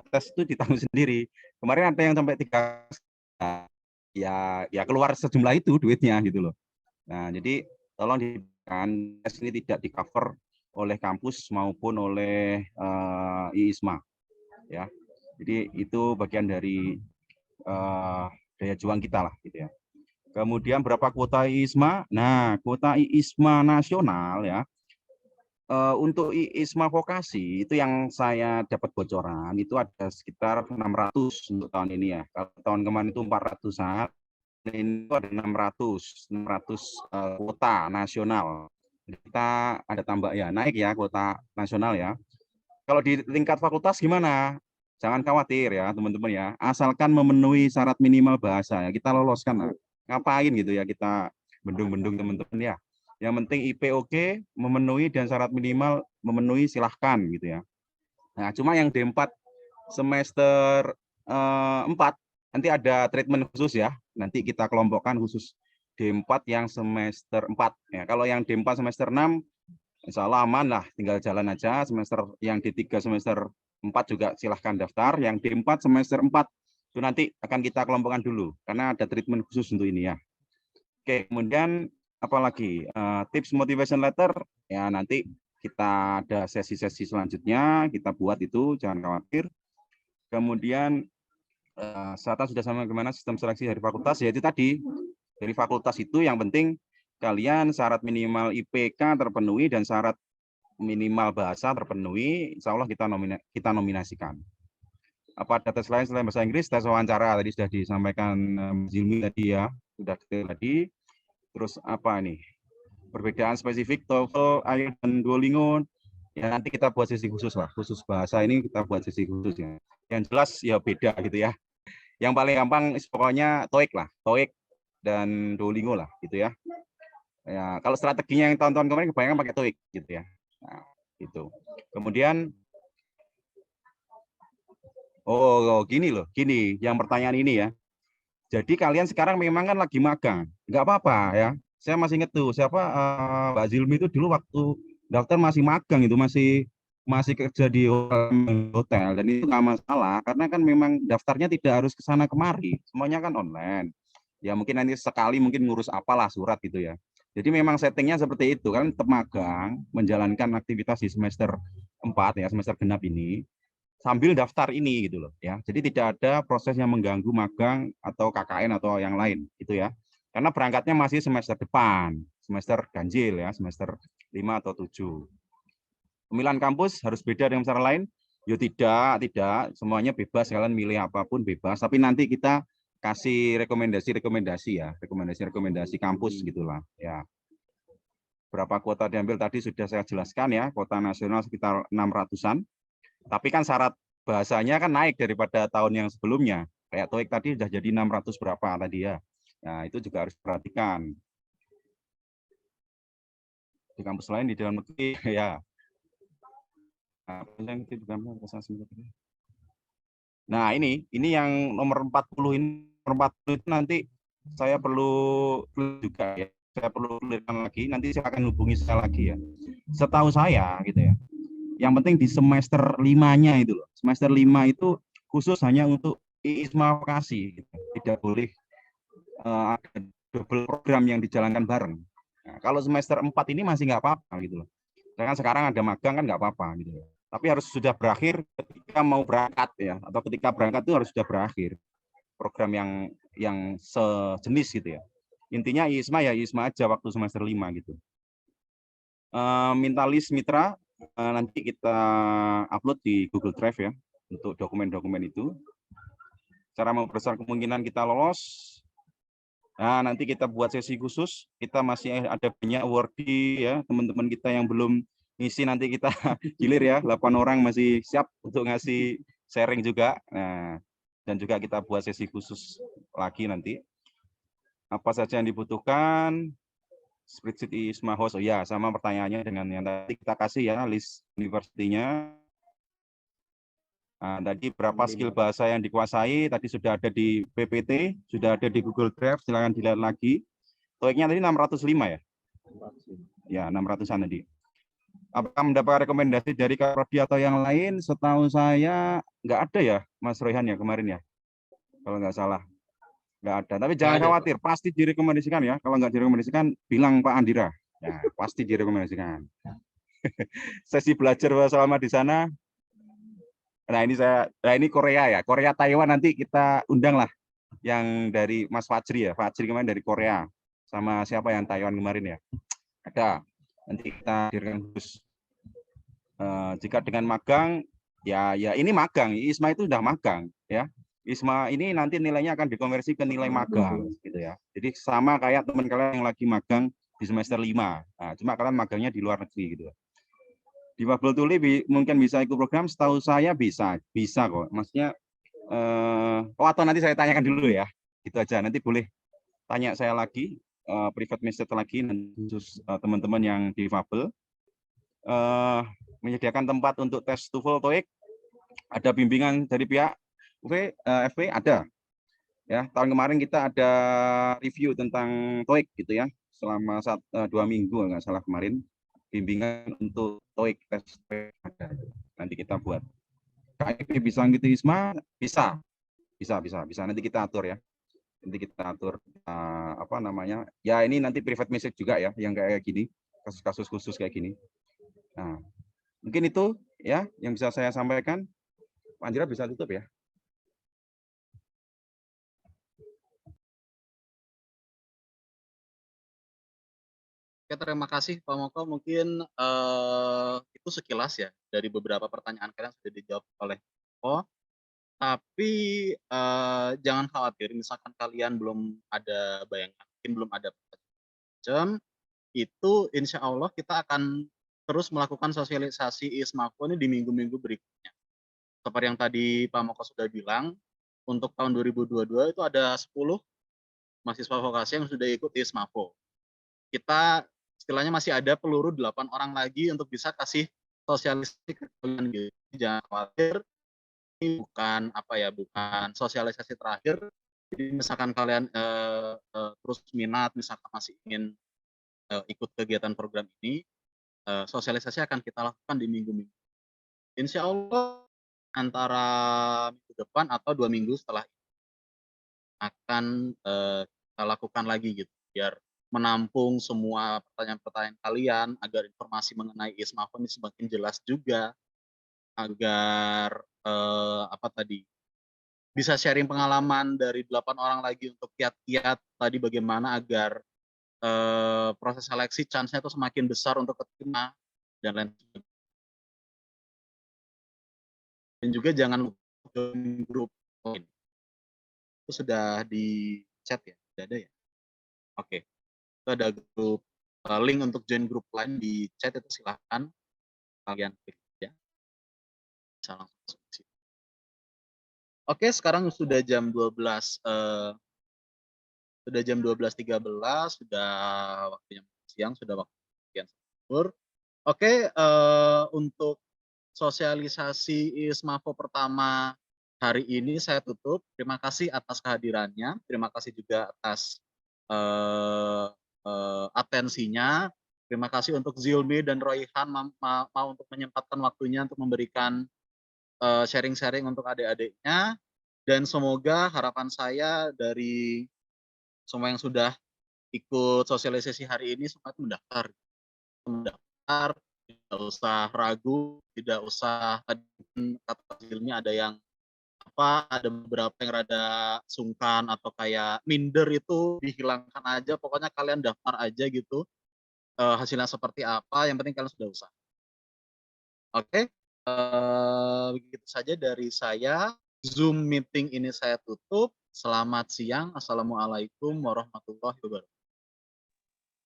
tes itu ditanggung sendiri. Kemarin ada yang sampai 3 ya keluar sejumlah itu duitnya gitu loh. Nah, jadi tolong dipastikan tes ini tidak di-cover oleh kampus maupun oleh IISMA ya. Jadi itu bagian dari daya juang kita lah gitu ya. Kemudian berapa kuota IISMA? Nah, kuota IISMA nasional ya. Untuk IISMA vokasi itu yang saya dapat bocoran itu ada sekitar 600 untuk tahun ini ya. Kalau tahun kemarin itu 400-an, ini ada 600 kuota nasional. Kita ada tambah ya, naik ya kuota nasional ya. Kalau di tingkat fakultas gimana? Jangan khawatir ya teman-teman ya. Asalkan memenuhi syarat minimal bahasa ya, kita loloskan. Ngapain gitu ya kita bendung-bendung teman-teman ya. Yang penting IP oke, memenuhi dan syarat minimal memenuhi, silahkan gitu ya. Nah, cuma yang D4 semester 4 nanti ada treatment khusus ya. Nanti kita kelompokkan khusus D4 yang semester 4 ya. Kalau yang D4 semester 6 insya Allah aman lah, tinggal jalan aja. Semester yang D3 semester 4 juga silahkan daftar. Yang D4 semester 4 itu nanti akan kita kelompokkan dulu karena ada treatment khusus untuk ini ya. Oke, kemudian apalagi tips motivation letter ya, nanti kita ada sesi-sesi selanjutnya kita buat itu, jangan khawatir. Kemudian Satan sudah sama gimana sistem seleksi dari fakultas, yaitu tadi dari fakultas itu yang penting kalian syarat minimal IPK terpenuhi dan syarat minimal bahasa terpenuhi, insya Allah kita nominasikan. Apa ada tes lain selain bahasa Inggris? Tes wawancara tadi sudah disampaikan Zilmi tadi ya, sudah detail tadi. Terus apa nih? Perbedaan spesifik TOEFL, IELTS, dan Duolingo. Ya nanti kita buat sesi khusus lah, khusus bahasa ini kita buat sesi khusus ya. Yang jelas ya beda gitu ya. Yang paling gampang pokoknya TOEIC lah, TOEIC dan Duolingo lah gitu ya. Ya, kalau strateginya yang tahun-tahun kemarin kebanyakan pakai TOEIC gitu ya. Nah, gitu. Kemudian gini loh, gini yang pertanyaan ini ya. Jadi kalian sekarang memang kan lagi magang, nggak apa-apa ya. Saya masih inget tuh siapa Mbak Zilmi itu dulu waktu daftar masih magang itu masih kerja di hotel dan itu nggak masalah karena kan memang daftarnya tidak harus ke sana kemari, semuanya kan online. Ya mungkin nanti sekali mungkin ngurus apalah surat gitu ya. Jadi memang settingnya seperti itu kan, tetap magang, menjalankan aktivitas di semester 4 ya, semester genap ini sambil daftar ini gitu loh ya. Jadi tidak ada proses yang mengganggu magang atau KKN atau yang lain gitu ya. Karena berangkatnya masih semester depan, semester ganjil ya, semester 5 atau 7. Pemilihan kampus harus beda dengan cara lain? Ya tidak, semuanya bebas, kalian milih apapun bebas, tapi nanti kita kasih rekomendasi ya, rekomendasi kampus gitulah ya. Berapa kuota diambil tadi sudah saya jelaskan ya, kuota nasional sekitar 600-an. Tapi kan syarat bahasanya kan naik daripada tahun yang sebelumnya. Kayak TOEIC tadi sudah jadi 600 berapa tadi ya. Nah, itu juga harus diperhatikan. Di kampus lain di dalam negeri ya. Nah, ini yang nomor 40 ini, nomor 40 itu nanti saya perlu juga ya. Saya perlu clearkan lagi, nanti saya akan hubungi saya lagi ya. Setahu saya gitu ya. Yang penting di semester 5-nya itu loh. Semester 5 itu khusus hanya untuk ISMA vokasi. Gitu. Tidak boleh ada double program yang dijalankan bareng. Nah, kalau semester 4 ini masih nggak apa-apa gitu loh. Karena sekarang ada magang kan nggak apa-apa gitu loh. Tapi harus sudah berakhir ketika mau berangkat ya, atau ketika berangkat itu harus sudah berakhir program yang sejenis gitu ya. Intinya ISMA ya ISMA aja waktu semester 5 gitu. Minta list mitra nanti kita upload di Google Drive ya untuk dokumen-dokumen itu. Cara membesar kemungkinan kita lolos. Nah, nanti kita buat sesi khusus. Kita masih ada banyak awardee ya, teman-teman kita yang belum ngisi nanti kita gilir ya, 8 orang masih siap untuk ngasih sharing juga. Nah, dan juga kita buat sesi khusus lagi nanti. Apa saja yang dibutuhkan? Spreadsheet ISMA host. Oh ya, sama pertanyaannya dengan yang tadi kita kasih ya, list universitinya. Nah, tadi berapa skill bahasa yang dikuasai, tadi sudah ada di PPT, sudah ada di Google Drive, silakan dilihat lagi. TOEIC-nya tadi 605 ya? Ya, 600-an tadi. Apakah mendapat rekomendasi dari Prodi atau yang lain? Setahu saya nggak ada ya, Mas Royhan ya kemarin ya, kalau nggak salah. Nggak ada, tapi jangan khawatir, pasti direkomendasikan ya. Kalau nggak direkomendasikan, bilang Pak Andira. Ya, pasti direkomendasikan. Sesi belajar selama di sana. Nah ini Korea ya, Korea Taiwan nanti kita undang lah yang dari Mas Fajri ya, Fajri kemarin dari Korea, sama siapa yang Taiwan kemarin ya, ada. Nanti kita hadirkan khusus. Jika dengan magang, ya ini magang, ISMA itu sudah magang ya. ISMA ini nanti nilainya akan dikonversi ke nilai magang gitu ya. Jadi sama kayak teman kalian yang lagi magang di semester 5. Nah, cuma kalian magangnya di luar negeri gitu. Di Mabel Tuli mungkin bisa ikut program, setahu saya bisa kok. Maksudnya atau nanti saya tanyakan dulu ya. Gitu aja. Nanti boleh tanya saya lagi private message lagi khusus teman-teman yang di Mabel. Menyediakan tempat untuk tes TOEFL TOEIC. Ada bimbingan dari pihak FP ada. Ya, tahun kemarin kita ada review tentang TOEIC gitu ya. Selama 2 minggu nggak salah kemarin. Bimbingan untuk TOEIC tes ada. Nanti kita buat. KIP bisa gitu ISMA? Bisa nanti kita atur ya. Nanti kita atur apa namanya? Ya ini nanti private message juga ya yang kayak gini, kasus-kasus khusus kayak gini. Nah, mungkin itu ya yang bisa saya sampaikan. Pak Andira bisa tutup ya. Oke, terima kasih Pak Moko. Mungkin itu sekilas ya dari beberapa pertanyaan kalian sudah dijawab oleh Moko. Tapi jangan khawatir, misalkan kalian belum ada bayangan, mungkin belum ada macam itu, insya Allah kita akan terus melakukan sosialisasi ISMAFO ini di minggu-minggu berikutnya. Seperti yang tadi Pak Moko sudah bilang, untuk tahun 2022 itu ada 10 mahasiswa vokasi yang sudah ikut ISMAFO. kita istilahnya masih ada peluru 8 orang lagi untuk bisa kasih sosialisasi ke kalian gitu. Jangan khawatir, ini bukan bukan sosialisasi terakhir. Jadi misalkan kalian terus minat, misalkan masih ingin ikut kegiatan program ini, sosialisasi akan kita lakukan di minggu-minggu. Insya Allah antara minggu depan atau 2 minggu setelah itu akan kita lakukan lagi gitu, biar menampung semua pertanyaan-pertanyaan kalian, agar informasi mengenai ISMAFO ini semakin jelas juga, agar bisa sharing pengalaman dari 8 orang lagi untuk kiat-kiat tadi bagaimana agar proses seleksi chance-nya itu semakin besar untuk keterima dan lain sebagainya. Dan juga jangan lupa join grup lain. Itu sudah di chat ya? Sudah ada ya? Oke. Itu ada grup link untuk join grup lain di chat, itu silahkan kalian klik ya. Bisa langsung masuk ke situ. Oke, sekarang sudah jam 12 sudah jam 12.13, sudah waktunya siang, sudah waktu sekian sahur. Oke, untuk sosialisasi ISMAFO pertama hari ini saya tutup. Terima kasih atas kehadirannya, terima kasih juga atas atensinya. Terima kasih untuk Zilmi dan Royhan mau untuk menyempatkan waktunya untuk memberikan sharing-sharing untuk adik-adiknya. Dan semoga harapan saya dari semua yang sudah ikut sosialisasi hari ini semua itu mendaftar, tidak usah ragu, tidak usah kata Zilmi ada yang ada beberapa yang rada sungkan atau kayak minder, itu dihilangkan aja, pokoknya kalian daftar aja gitu, hasilnya seperti apa, yang penting kalian sudah usaha. Oke, begitu saja dari saya. Zoom meeting ini saya tutup. Selamat siang. Assalamualaikum warahmatullahi wabarakatuh.